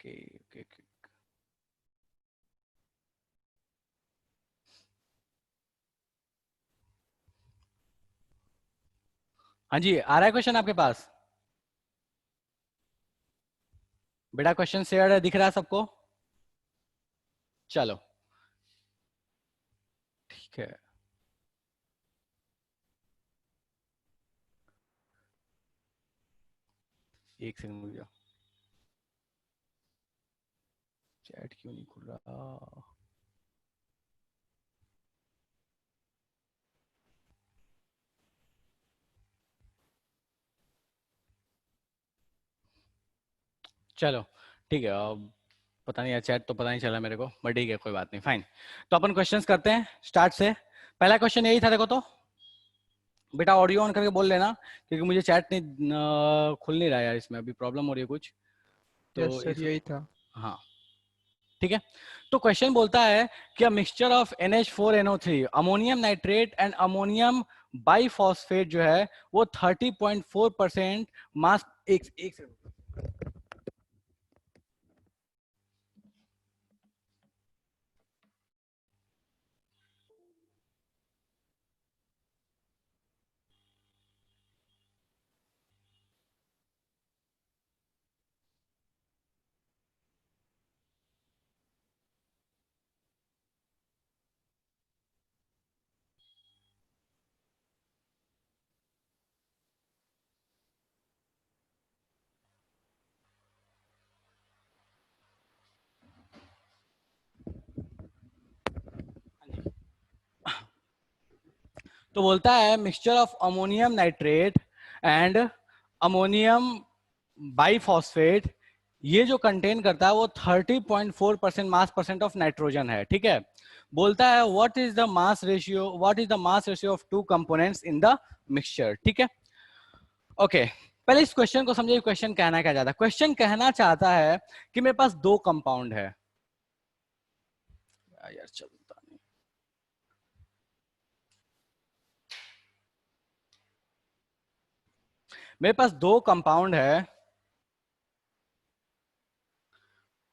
Okay okay okay. हाँ जी, आ रहा है क्वेश्चन आपके पास? बेटा क्वेश्चन शेयर है, दिख रहा है सबको? चलो ठीक है। एक सेकंड रुक जाओ, चैट क्यों नहीं खुल रहा? चलो ठीक है। अब पता नहीं यार, चैट तो पता नहीं चला मेरे को, बट ठीक है कोई बात नहीं, फाइन। तो अपन क्वेश्चंस करते हैं स्टार्ट से। पहला क्वेश्चन यही था, देखो तो बेटा ऑडियो ऑन करके बोल लेना, क्योंकि मुझे चैट नहीं खुल नहीं रहा यार, इसमें अभी प्रॉब्लम हो रही है कुछ। यस तो सर, इस, यही था। हाँ ठीक है। तो क्वेश्चन बोलता है कि a mixture of NH4NO3 ammonium nitrate and ammonium biphosphate जो है वो 30.4% मास, एक सेकंड। तो बोलता है mixture of ammonium nitrate and ammonium biphosphate, ये जो कंटेन करता है वो 30.4% मास परसेंट ऑफ नाइट्रोजन है, ठीक है। बोलता है what is the mass ratio, what is the mass ratio of two components in the mixture, ठीक है। ओके पहले इस क्वेश्चन को समझिए, क्वेश्चन कहना क्या चाहता है। क्वेश्चन कहना चाहता है कि मेरे पास दो कंपाउंड है यार, चलता नहीं। मेरे पास दो कंपाउंड है,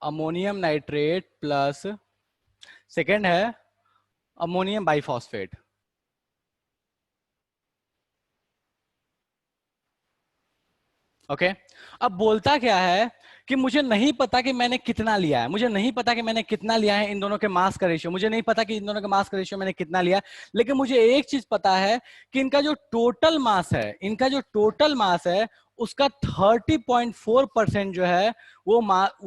अमोनियम नाइट्रेट प्लस सेकेंड है अमोनियम बाइफॉस्फेट। ओके अब बोलता क्या है कि मुझे नहीं पता कि मैंने कितना लिया है, मुझे नहीं पता कि मैंने कितना लिया है इन दोनों के मास का रेशियो, मुझे नहीं पता कि इन दोनों के मास का रेशियो मैंने कितना लिया है, लेकिन मुझे एक चीज पता है कि इनका जो टोटल मास है, इनका जो टोटल मास है उसका 30.4% जो है वो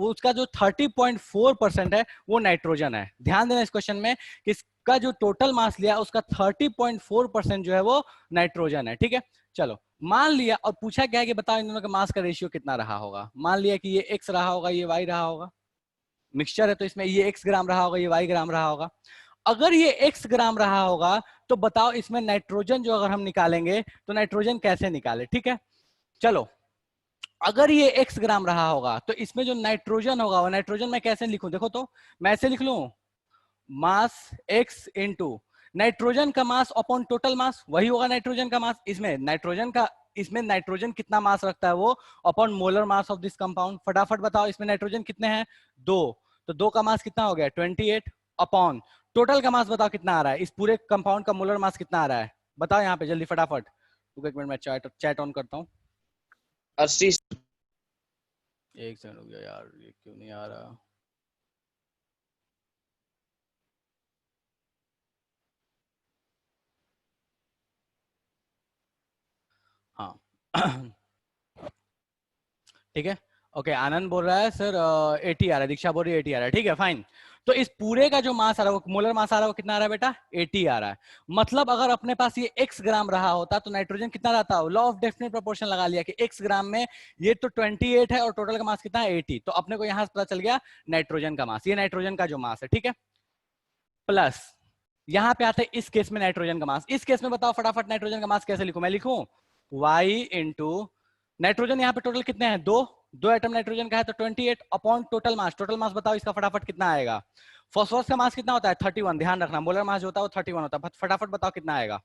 उसका जो 30.4% है वो नाइट्रोजन है। ध्यान देना इस क्वेश्चन में कि इसका जो टोटल मास लिया उसका 30.4% जो है वो नाइट्रोजन है, ठीक है। चलो मान लिया, और पूछा क्या है कि बताओ इन दोनों का मास का रेशियो कितना रहा होगा। मान लिया कि ये x रहा होगा, ये y रहा होगा, मिक्सचर है तो इसमें ये x ग्राम रहा होगा, ये y ग्राम रहा होगा। अगर ये x ग्राम रहा होगा तो बताओ इसमें नाइट्रोजन जो अगर हम निकालेंगे तो नाइट्रोजन कैसे निकाले, ठीक है। चलो अगर ये x ग्राम रहा होगा तो इसमें जो नाइट्रोजन होगा वो नाइट्रोजन मैं कैसे लिखूं, देखो तो मैं ऐसे लिख लूं, मास x इंटू नाइट्रोजन का मास अपॉन टोटल मास, वही होगा नाइट्रोजन का मास। इसमें नाइट्रोजन कितना मास रखता है वो upon molar mass of this compound. फटाफट बताओ इसमें नाइट्रोजन कितने हैं, दो, तो दो का मास कितना हो गया 28 अपॉन टोटल का मास बताओ कितना आ रहा है, इस पूरे कंपाउंड का मोलर मास कितना आ रहा है बताओ यहाँ पे जल्दी फटाफट। एक मिनट मैं चैट ऑन करता हूँ। 80। एक सेकंड हो गया यार, ये क्यों नहीं आ रहा। हाँ ठीक है। ओके आनंद बोल रहा है सर 80 आ रहा है, दीक्षा बोल रही है 80 आ रहा है, ठीक है फाइन। तो इस पूरे का जो मास आ रहा है वो मोलर मास आ रहा है वो कितना आ रहा है बेटा 80 आ रहा है। मतलब अगर अपने पास ये x ग्राम रहा होता तो नाइट्रोजन कितना रहता, लॉ ऑफ डेफिनेट प्रोपोर्शन लगा लिया कि x ग्राम में ये तो 28 है और टोटल का मास कितना है 80, तो अपने को यहां से पता चल गया नाइट्रोजन का मास, ये नाइट्रोजन का जो मास है, ठीक है। प्लस यहां पे आता है इस केस में नाइट्रोजन का मास, इस केस में बताओ फटाफट नाइट्रोजन का मास कैसे लिखूं, मैं लिखूं y इंटू नाइट्रोजन यहाँ पे टोटल कितने हैं, दो, दो एटम नाइट्रोजन का है तो 28 upon total mass, total mass बताओ इसका फटाफट कितना आएगा। फॉस्फोरस का मास कितना होता है 31, ध्यान रखना मोलर मास जो होता है वो 31 होता है, फटाफट बताओ कितना आएगा।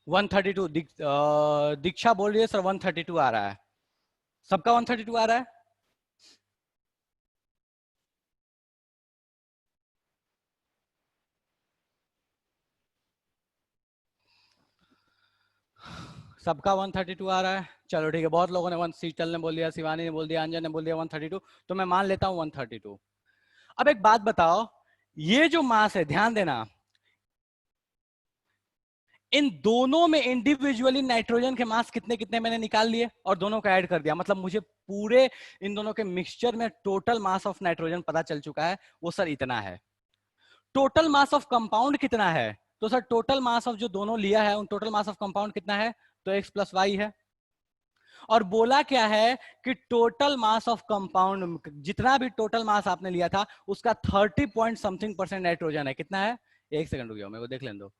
132 दीक्षा बोल रही है सर 132 आ रहा है, सबका 132 आ रहा है। सबका 132 आ रहा है, चलो ठीक है। बहुत लोगों ने शीतल ने बोल दिया, शिवानी ने बोल दिया, अंजन ने बोल दिया 132, तो मैं मान लेता हूं 132। अब एक बात बताओ, ये जो मास है ध्यान देना, इन दोनों में इंडिविजुअली नाइट्रोजन के मास कितने कितने मैंने निकाल लिए और दोनों को ऐड कर दिया, मतलब मुझे पूरे इन दोनों के मिक्सचर में टोटल मास ऑफ नाइट्रोजन पता चल चुका है, वो सर इतना है। टोटल मास ऑफ कंपाउंड कितना है, तो सर टोटल मास ऑफ जो दोनों लिया है उन टोटल मास ऑफ कंपाउंड कितना है, तो x प्लस वाई है। और बोला क्या है कि टोटल मास ऑफ कंपाउंड, जितना भी टोटल मास आपने लिया था उसका 30 पॉइंट समथिंग परसेंट नाइट्रोजन है। कितना है, एक सेकंड रुक जाओ मेरे को देख लेने दो।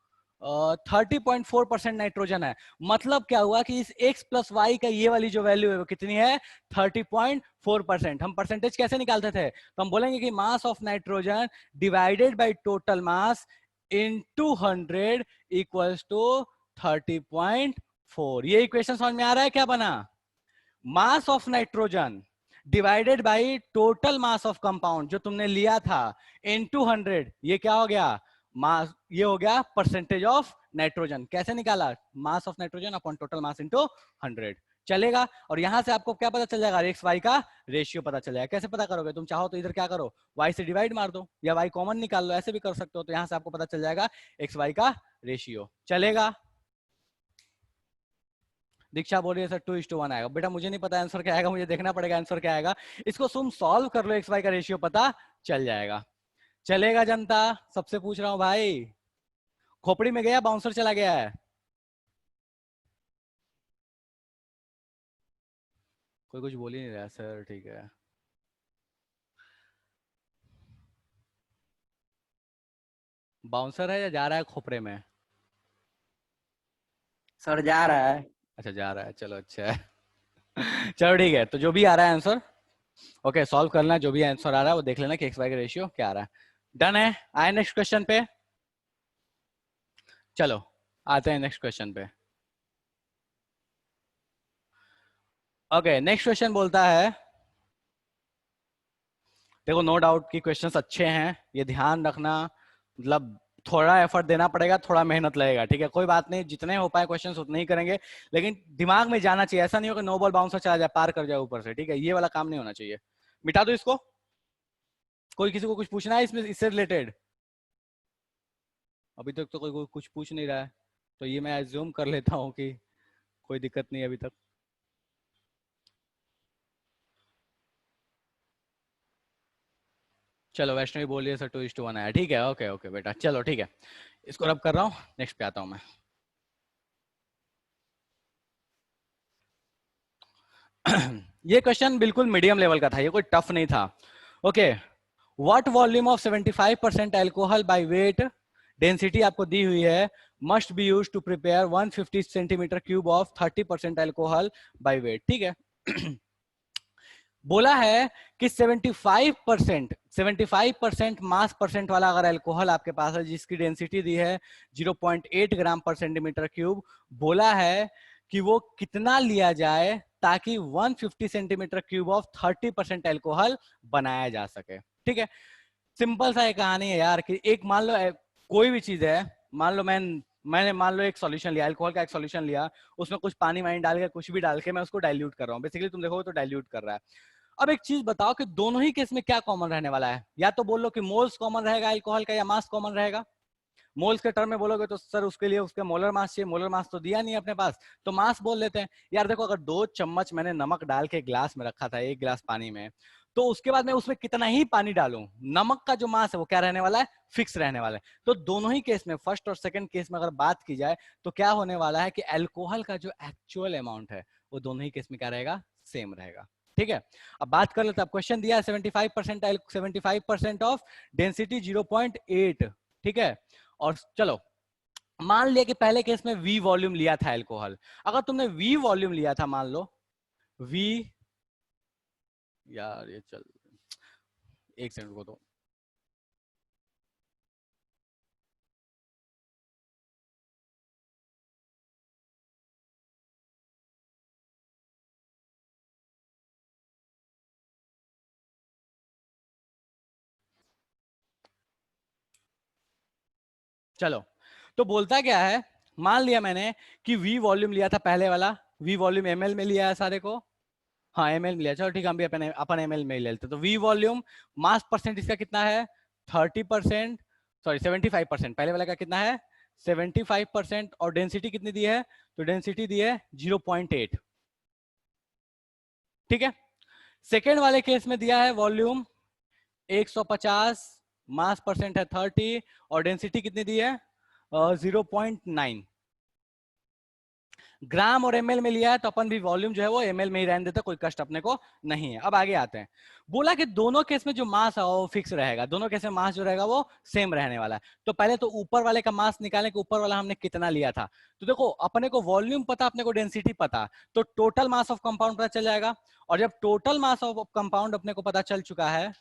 30.4% नाइट्रोजन है। मतलब क्या हुआ कि इस x प्लस वाई का ये वाली जो वैल्यू है वो कितनी है, 30.4%। हम परसेंटेज कैसे निकालते थे, तो हम बोलेंगे कि mass of nitrogen divided by total mass into 100 equals to 30.4। ये इक्वेशन समझ में आ रहा है क्या बना, मास of nitrogen divided by total mass of compound जो तुमने लिया था इनटू 100, ये क्या हो गया, मास, ये हो गया परसेंटेज ऑफ नाइट्रोजन। कैसे निकाला, मास of nitrogen upon total mass into 100, चलेगा। और यहां से आपको क्या पता चल जाएगा, एक्स वाई का रेशियो पता चल जाएगा। कैसे पता करोगे, तुम चाहो तो इधर क्या करो, वाई से डिवाइड मार दो या वाई कॉमन निकाल लो, ऐसे भी कर सकते हो। तो यहां से आपको पता चल जाएगा एक्स वाई का रेशियो, चलेगा। दीक्षा बोल रही है सर 2:1 आएगा। बेटा मुझे नहीं पता आंसर क्या आएगा, मुझे देखना पड़ेगा आंसर क्या आएगा। इसको तुम सॉल्व कर लो, एक्स वाई का रेशियो पता चल जाएगा। चलेगा जनता, सबसे पूछ रहा हूं भाई, खोपड़ी में गया बाउंसर चला गया है, कोई कुछ बोल ही नहीं रहा सर, ठीक है। बाउंसर है या जा रहा है खोपड़े में, सर जा रहा है। अच्छा जा रहा है, चलो अच्छा है। चलो ठीक है, तो जो भी आ रहा है आंसर, ओके सॉल्व करना, जो भी आंसर आ रहा है वो देख लेना कि एक्स वाई का रेशियो क्या आ रहा है। डन है, आए नेक्स्ट क्वेश्चन पे, चलो आते हैं नेक्स्ट क्वेश्चन पे। ओके नेक्स्ट क्वेश्चन बोलता है, देखो नो डाउट कि क्वेश्चंस अच्छे हैं, ये ध्यान रखना, मतलब थोड़ा एफर्ट देना पड़ेगा, थोड़ा मेहनत लगेगा, ठीक है। कोई बात नहीं, जितने हो पाए क्वेश्चंस उतने ही करेंगे, लेकिन दिमाग में जाना चाहिए, ऐसा नहीं हो कि नो बॉल बाउंसर चला जाए पार कर जाए ऊपर से, ठीक है, ये वाला काम नहीं होना चाहिए। मिटा दो इसको, कोई किसी को कुछ पूछना है इसमें, इससे रिलेटेड, अभी तक तो कोई कुछ पूछ नहीं रहा है, तो ये मैं एज्यूम कर लेता हूँ कि कोई दिक्कत नहीं है अभी तक। चलो वैष्णवी बोलिए सर 2:1 आया, ठीक है, ओके ओके बेटा, चलो ठीक है, इसको रब कर रहा हूँ, नेक्स्ट पे आता हूँ मैं। ये क्वेश्चन बिल्कुल मीडियम लेवल का था, ये कोई टफ नहीं था। Okay, what volume of 75% alcohol by weight density आपको दी हुई है, must be use to prepare 150 centimetre cube of 30% alcohol by weight, ठीक है। बोला है कि 75% मास परसेंट वाला अगर अल्कोहल आपके पास है जिसकी डेंसिटी दी है 0.8 ग्राम पर सेंटीमीटर क्यूब, बोला है कि वो कितना लिया जाए ताकि 150 सेंटीमीटर क्यूब ऑफ 30% अल्कोहल बनाया जा सके, ठीक है। सिंपल सा एक कहानी है यार, कि एक मान लो कोई भी चीज है, मान लो मैंने मान लो एक सॉल्यूशन लिया, अल्कोहल का एक सॉल्यूशन लिया, उसमें कुछ पानी वानी डाल के कुछ भी डाल के मैं उसको डाइल्यूट कर रहा हूँ, बेसिकली तुम देखोगे तो डाइल्यूट कर रहा है। अब एक चीज बताओ कि दोनों ही केस में क्या कॉमन रहने वाला है, या तो बोल लो कि मोल्स कॉमन रहेगा अल्कोहल का या मास कॉमन रहेगा। मोल्स के टर्म में बोलोगे तो सर उसके लिए उसके मोलर मास चाहिए, मोलर मास तो दिया नहीं अपने पास, तो मास बोल लेते हैं। यार देखो, अगर 2 चम्मच मैंने नमक डाल के ग्लास में रखा था, 1 गिलास पानी में, तो उसके बाद मैं उसमें कितना ही पानी डालूं, नमक का जो मास है वो क्या रहने वाला है, फिक्स रहने वाला है। तो दोनों ही केस में, फर्स्ट और सेकंड केस में अगर बात की जाए तो क्या होने वाला है कि अल्कोहल का जो एक्चुअल अमाउंट है वो दोनों ही केस में क्या रहेगा, सेम रहेगा, ठीक है। अब बात कर लेते हैं, क्वेश्चन दिया है 75% ऑफ डेंसिटी 0.8, ठीक है। और चलो मान लिया कि पहले केस में V वॉल्यूम लिया था अल्कोहल, अगर तुमने V वॉल्यूम लिया था, मान लो V, यार ये चल, एक सेकंड को दो, चलो, तो बोलता क्या है, मान लिया मैंने कि V वॉल्यूम लिया था पहले वाला, V वॉल्यूम ml में लिया है सारे को, हाँ ml में लिया, चलो ठीक है, हम भी अपन ml में ही ले लेते, तो V वॉल्यूम, मास परसेंट इसका कितना है 30%, सॉरी 75%, पहले वाला का कितना है 75%, और डेंसिटी कितनी दी है, तो डेंसिटी दी है 0.8, ठीक है। सेकेंड वाले केस में दिया है वॉल्यूम 150, मास परसेंट है 30, और डेंसिटी कितनी दी है 0.9, ग्राम और एमएल में लिया है, तो अपन भी वॉल्यूम जो है वो एमएल में ही रहने देते, कोई कष्ट अपने को नहीं है। अब आगे आते हैं, बोला कि दोनों केस में जो मास है वो फिक्स रहेगा, दोनों केस में मास जो रहेगा वो सेम रहने वाला है। तो पहले तो ऊपर वाले का मास निकालें कि ऊपर वाला हमने कितना लिया था। तो देखो, अपने को वॉल्यूम पता, अपने को डेंसिटी पता, तो टोटल मास ऑफ कंपाउंड पता चल जाएगा। और जब टोटल मास ऑफ कंपाउंड अपने को पता चल चुका है,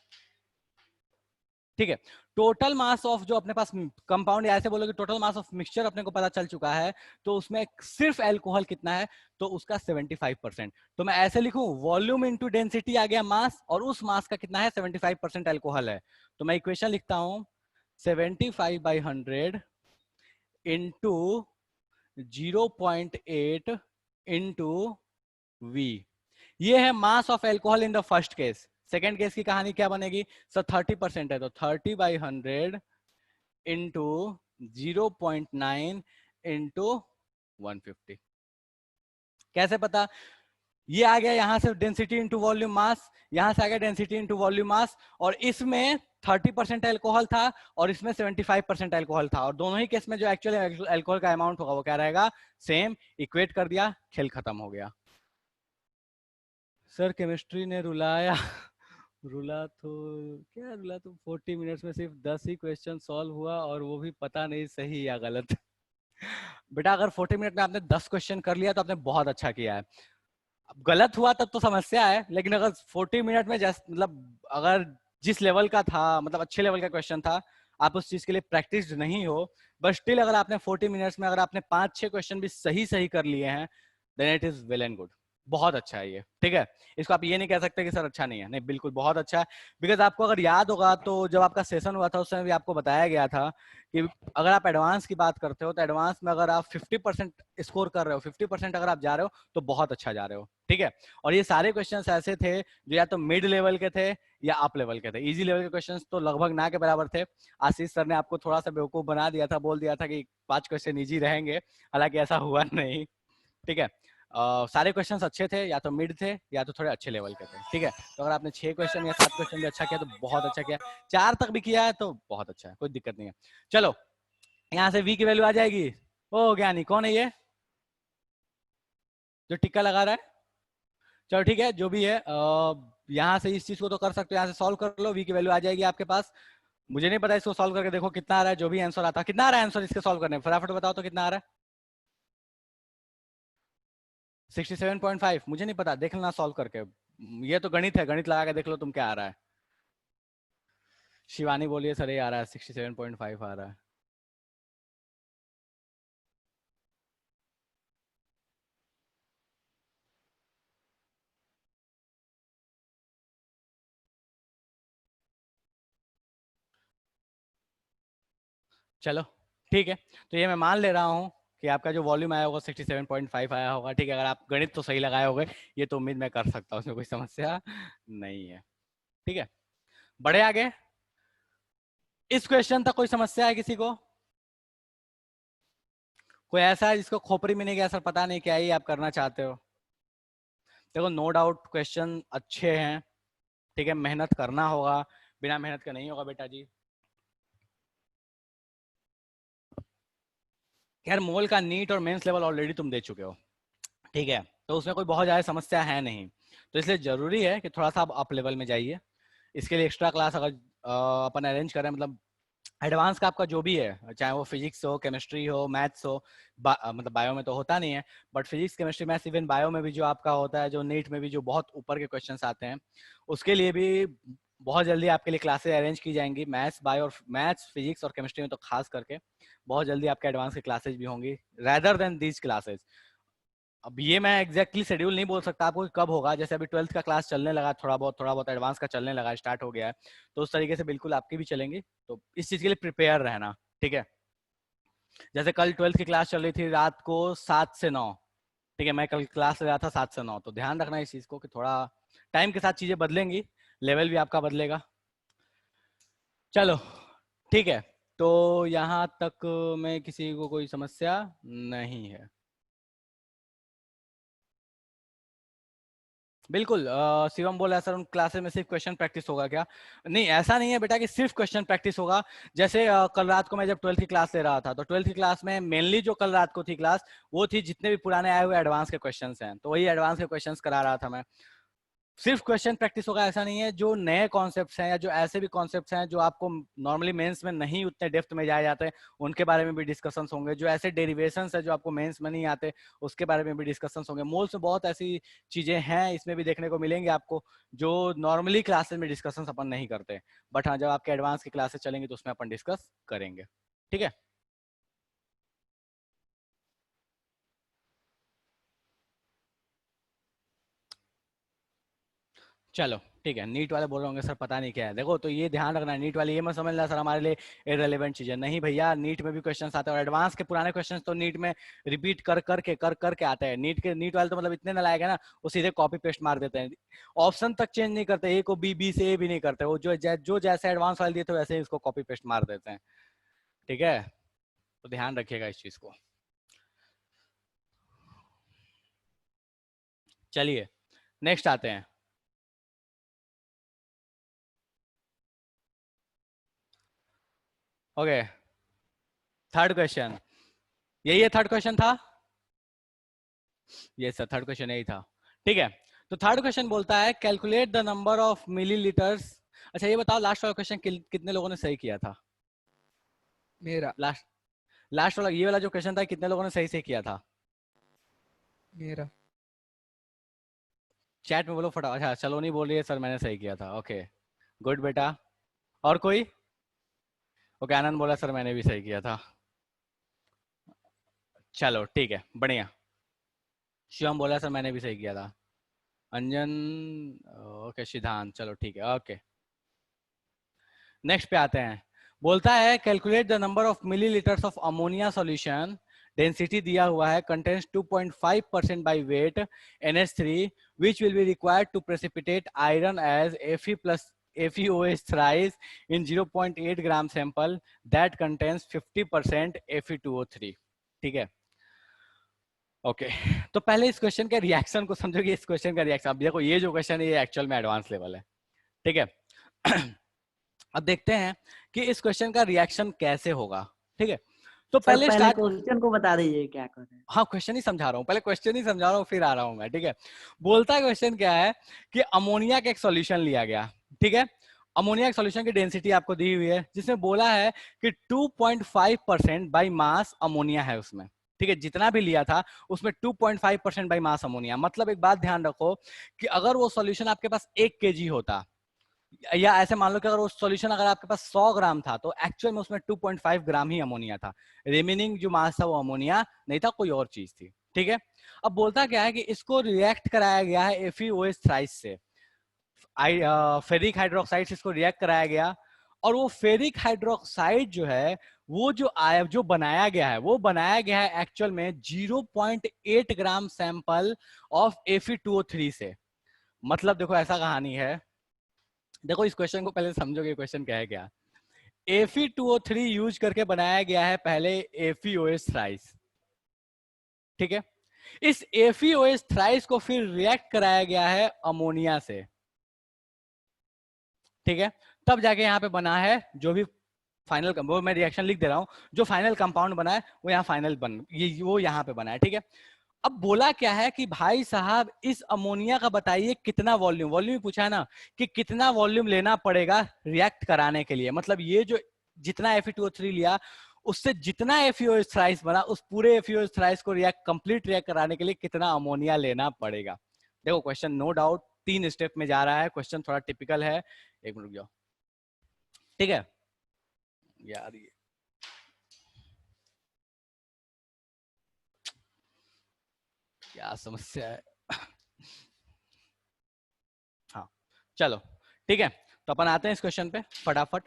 ठीक है, टोटल मास ऑफ जो अपने पास कंपाउंड, या ऐसे बोलोगे टोटल मास ऑफ मिक्सचर अपने को पता चल चुका है, तो उसमें सिर्फ अल्कोहल कितना है, तो उसका 75%। तो मैं ऐसे लिखूं, वॉल्यूम इनटू डेंसिटी आ गया मास, और उस मास का कितना है 75% अल्कोहल है। तो मैं इक्वेशन लिखता हूं 75/100 इंटू 0.8 इंटू वी, ये है mass of alcohol in the first case. Second case की कहानी क्या बनेगी सर, 30% है, तो 30/100 इंटू 0.9 इंटू 150। कैसे पता, ये आ गया यहां से डेंसिटी इंटू वॉल्यूम मास, यहां से आ गया डेंसिटी इंटू वॉल्यूम मास, और इसमें 30% अल्कोहल था और इसमें 75% अल्कोहल था, और दोनों ही केस में जो एक्चुअली अल्कोहल का अमाउंट होगा वो क्या रहेगा, सेम। इक्वेट कर दिया, खेल खत्म हो गया। सर केमिस्ट्री ने रुलाया रुला तो क्या रुला, तो 40 मिनट्स में सिर्फ 10 ही क्वेश्चन सॉल्व हुआ, और वो भी पता नहीं सही या गलत बेटा, अगर 40 मिनट में आपने 10 क्वेश्चन कर लिया तो आपने बहुत अच्छा किया है। अब गलत हुआ तब तो समस्या है, लेकिन अगर 40 मिनट में जैसे मतलब अगर जिस लेवल का था, मतलब अच्छे लेवल का क्वेश्चन था, आप उस चीज के लिए प्रैक्टिस नहीं हो, बट स्टिल अगर आपने 40 मिनट्स में अगर आपने 5-6 क्वेश्चन भी सही सही कर लिए हैं, then it is well and good, बहुत अच्छा है ये, ठीक है। इसको आप ये नहीं कह सकते कि सर अच्छा नहीं है, नहीं बिल्कुल बहुत अच्छा है। बिकॉज आपको अगर याद होगा तो जब आपका सेशन हुआ था उस समय भी आपको बताया गया था कि अगर आप एडवांस की बात करते हो, तो एडवांस में अगर आप 50% स्कोर कर रहे हो, 50% अगर आप जा रहे हो तो बहुत अच्छा जा रहे हो, ठीक है। और ये सारे क्वेश्चंस ऐसे थे जो या तो मिड लेवल के थे या अप लेवल के थे, इजी लेवल के क्वेश्चंस तो लगभग ना के बराबर थे। आशीष सर ने आपको थोड़ा सा बेवकूफ बना दिया था, बोल दिया था कि 5 क्वेश्चन इजी रहेंगे, हालांकि ऐसा हुआ नहीं, ठीक है। सारे क्वेश्चंस अच्छे थे, या तो मिड थे या तो थोड़े अच्छे लेवल के थे, ठीक है। तो अगर आपने 6 क्वेश्चन या 7 क्वेश्चन भी अच्छा किया तो बहुत अच्छा किया, 4 तक भी किया है तो बहुत अच्छा है, कोई दिक्कत नहीं है। चलो, यहाँ से वी की वैल्यू आ जाएगी। ओ ज्ञानी कौन है ये जो टिक्का लगा रहा है, चलो ठीक है, जो भी है यहाँ से इस चीज को तो कर सकते हो, यहाँ से सॉल्व कर लो, वी की वैल्यू आ जाएगी आपके पास। मुझे नहीं पता, इसको सॉल्व करके देखो कितना आ रहा है, जो भी आंसर आता है, कितना आ रहा है आंसर इसके सॉल्व करने, फटाफट बताओ तो कितना आ रहा है। 67.5, मुझे नहीं पता, देख लेना सॉल्व करके, ये तो गणित है, गणित लगा के देख लो तुम क्या आ रहा है। शिवानी बोलिए सर ये आ रहा है 67.5 आ रहा है। चलो ठीक है, तो ये मैं मान ले रहा हूँ कि आपका जो वॉल्यूम आया होगा 67.5 आया होगा, ठीक है। अगर आप गणित तो सही लगाए होगे, ये तो उम्मीद मैं कर सकता हूँ, उसमें कोई समस्या नहीं है, ठीक है। बढ़े आगे, इस क्वेश्चन तक कोई समस्या है किसी को? कोई ऐसा है जिसको खोपड़ी में नहीं गया सर, पता नहीं क्या ही आप करना चाहते हो? देखो नो डाउट क्वेश्चन अच्छे हैं, ठीक है, मेहनत करना होगा, बिना मेहनत का नहीं होगा बेटा जी। खैर मोल का नीट और मेंस लेवल ऑलरेडी तुम दे चुके हो, ठीक है, तो उसमें कोई बहुत ज्यादा समस्या है नहीं, तो इसलिए जरूरी है कि थोड़ा सा आप अप लेवल में जाइए। इसके लिए एक्स्ट्रा क्लास अगर अपन अरेंज करें, मतलब एडवांस का आपका जो भी है, चाहे वो फिजिक्स हो, केमिस्ट्री हो, मैथ्स हो, मतलब बायो में तो होता नहीं है, but physics chemistry maths even bio में भी जो आपका होता है, जो नीट में भी जो बहुत ऊपर के क्वेश्चंस आते हैं, उसके लिए भी बहुत जल्दी आपके लिए क्लासेस अरेंज की जाएंगी। मैथ्स बायो और मैथ्स फिजिक्स और केमिस्ट्री में तो खास करके बहुत जल्दी आपके एडवांस की क्लासेज भी होंगी रेदर देन दीज क्लासेज। अब ये मैं एग्जैक्टली शेड्यूल नहीं बोल सकता आपको कि कब होगा, जैसे अभी 12th का क्लास चलने लगा, थोड़ा बहुत एडवांस का चलने लगा, स्टार्ट हो गया है, तो उस तरीके से बिल्कुल आपकी भी चलेंगी, तो इस चीज के लिए प्रिपेयर रहना, ठीक है। जैसे कल 12th की क्लास चल रही थी रात को 7 से 9, ठीक है, मैं कल क्लास ले रहा था 7 से 9, तो ध्यान रखना इस चीज को कि थोड़ा टाइम के साथ चीजें बदलेंगी, लेवल भी आपका बदलेगा। चलो ठीक है, तो यहाँ तक में किसी को कोई समस्या नहीं है। बिल्कुल शिवम बोला सर उन क्लासेस में सिर्फ क्वेश्चन प्रैक्टिस होगा क्या? नहीं, ऐसा नहीं है बेटा कि सिर्फ क्वेश्चन प्रैक्टिस होगा। जैसे कल रात को मैं जब 12th की क्लास ले रहा था, तो 12th की क्लास में मेनली जो कल रात को थी क्लास, वो थी जितने भी पुराने आए हुए एडवांस के क्वेश्चंस हैं, तो वही एडवांस के क्वेश्चंस करा रहा था मैं। सिर्फ क्वेश्चन प्रैक्टिस होगा ऐसा नहीं है, जो नए कॉन्सेप्ट्स हैं या जो ऐसे भी कॉन्सेप्ट्स हैं जो आपको नॉर्मली मेंस में नहीं उतने डेप्थ में जाए जाते हैं, उनके बारे में भी डिस्कशंस होंगे। जो ऐसे डेरिवेशंस है जो आपको मेंस में नहीं आते, उसके बारे में भी डिस्कशंस होंगे। मोल्स में बहुत ऐसी चीजें हैं इसमें भी देखने को मिलेंगे आपको, जो नॉर्मली क्लासेस में डिस्कशंस अपन नहीं करते, बट हाँ जब आपके एडवांस की क्लासेस चलेंगी तो उसमें अपन डिस्कस करेंगे। ठीक है, चलो ठीक है। नीट वाले बोल रहे होंगे सर पता नहीं क्या है, देखो तो ये ध्यान रखना, नीट वाले ये मत समझना सर हमारे लिए इररिलेवेंट चीज है, नहीं भैया, नीट में भी क्वेश्चंस आते हैं और एडवांस के पुराने क्वेश्चंस तो नीट में रिपीट कर करके आते हैं। नीट वाले तो मतलब इतने नालायक है ना, वो सीधे कॉपी पेस्ट मार देते हैं, ऑप्शन तक चेंज नहीं करते, ए को बी, बी से ए भी नहीं करते, वो जो जैसे एडवांस वाले दिए थे वैसे ही उसको कॉपी पेस्ट मार देते हैं। ठीक है, तो ध्यान रखिएगा इस चीज को। चलिए नेक्स्ट आते हैं। ओके, थर्ड क्वेश्चन, यही है थर्ड क्वेश्चन था, ये सर थर्ड क्वेश्चन यही था। ठीक है, तो थर्ड क्वेश्चन बोलता है calculate the number of millilitres. अच्छा ये बताओ लास्ट वाला क्वेश्चन कितने लोगों ने सही किया था? मेरा लास्ट लास्ट वाला ये वाला जो क्वेश्चन था कितने लोगों ने सही से किया था? मेरा चैट में बोलो फटा। अच्छा चलो नहीं बोल रही है सर मैंने सही किया था, ओके गुड बेटा। और कोई? ओके आनंद बोला सर मैंने भी सही किया था। चलो ठीक है बढ़िया। शिवम बोला सर मैंने भी सही किया था। अंजन, ओके सिद्धांत, चलो ठीक है ओके। नेक्स्ट पे आते हैं, बोलता है calculate the number of millilitres of ammonia solution, density दिया हुआ है, contains 2.5% by weight NH3 which will be required to precipitate iron as Fe plus FeOH thrice in 0.8 gram sample that contains 50% Fe2O3। ठीक है okay तो पहले इस question के reaction को समझोगे। इस क्वेश्चन का रिएक्शन, अब देखो ये जो क्वेश्चन है ये एक्चुअल में एडवांस लेवल है, ठीक है अब देखते हैं कि इस क्वेश्चन का रिएक्शन कैसे होगा। ठीक है, तो सर पहले पहले स्टार्ट, क्वेश्चन को बता दीजिए क्या कर रहे हैं। हाँ क्वेश्चन ही समझा रहा हूँ, पहले क्वेश्चन ही समझा रहा हूँ फिर आ रहा हूँ मैं। ठीक है, बोलता है क्वेश्चन क्या है कि अमोनिया का एक सॉल्यूशन लिया गया। ठीक है, अमोनिया के सॉल्यूशन की डेंसिटी आपको दी हुई है, जिसमें बोला है कि 2.5% बाई मास अमोनिया है उसमें। ठीक है, जितना भी लिया था उसमें 2.5% बाई मास अमोनिया। मतलब एक बात ध्यान रखो कि अगर वो सॉल्यूशन आपके पास 1 kg होता, या ऐसे मान लो कि अगर वो सॉल्यूशन अगर आपके पास 100 ग्राम था, तो एक्चुअल में उसमें 2.5 ग्राम ही अमोनिया था। रिमेनिंग जो मास था वो अमोनिया नहीं था, कोई और चीज थी। ठीक है, अब बोलता क्या है कि इसको रिएक्ट कराया गया है FeOH थ्राइस से, फेरिक हाइड्रोक्साइड से इसको रिएक्ट कराया गया, और वो फेरिक हाइड्रोक्साइड जो है वो जो बनाया गया है वो बनाया गया है एक्चुअल में 0.8 ग्राम सैंपल ऑफ Fe2O3 से। मतलब देखो ऐसा कहानी है, देखो इस क्वेश्चन को पहले समझोगे क्वेश्चन क्या है क्या। Fe2O3 यूज करके बनाया गया है पहले FeOH थ्राइस। ठीक है, इस FeOH थ्राइस को फिर रिएक्ट कराया गया है अमोनिया से। ठीक है, तब जाके यहाँ पे बना है जो भी फाइनल, वो मैं रिएक्शन लिख दे रहा हूं, जो फाइनल कंपाउंड बना है वो यहाँ फाइनल वो यहाँ पे बना है। ठीक है, अब बोला क्या है कि भाई साहब इस अमोनिया का बताइए कितना वॉल्यूम, वॉल्यूम पूछा है ना, कि कितना वॉल्यूम लेना पड़ेगा रिएक्ट कराने के लिए। मतलब ये जो जितना Fe2O3 लिया उससे जितना FeOH थ्राइस बना, उस पूरे FeOH थ्राइस को कंप्लीट रिएक्ट कराने के लिए कितना अमोनिया लेना पड़ेगा। देखो क्वेश्चन नो डाउट 3 स्टेप में जा रहा है, क्वेश्चन थोड़ा टिपिकल है। एक मिनट रुक जाओ। ठीक है यार, ये क्या समस्या है हाँ चलो ठीक है, तो अपन आते हैं इस क्वेश्चन पे फटाफट।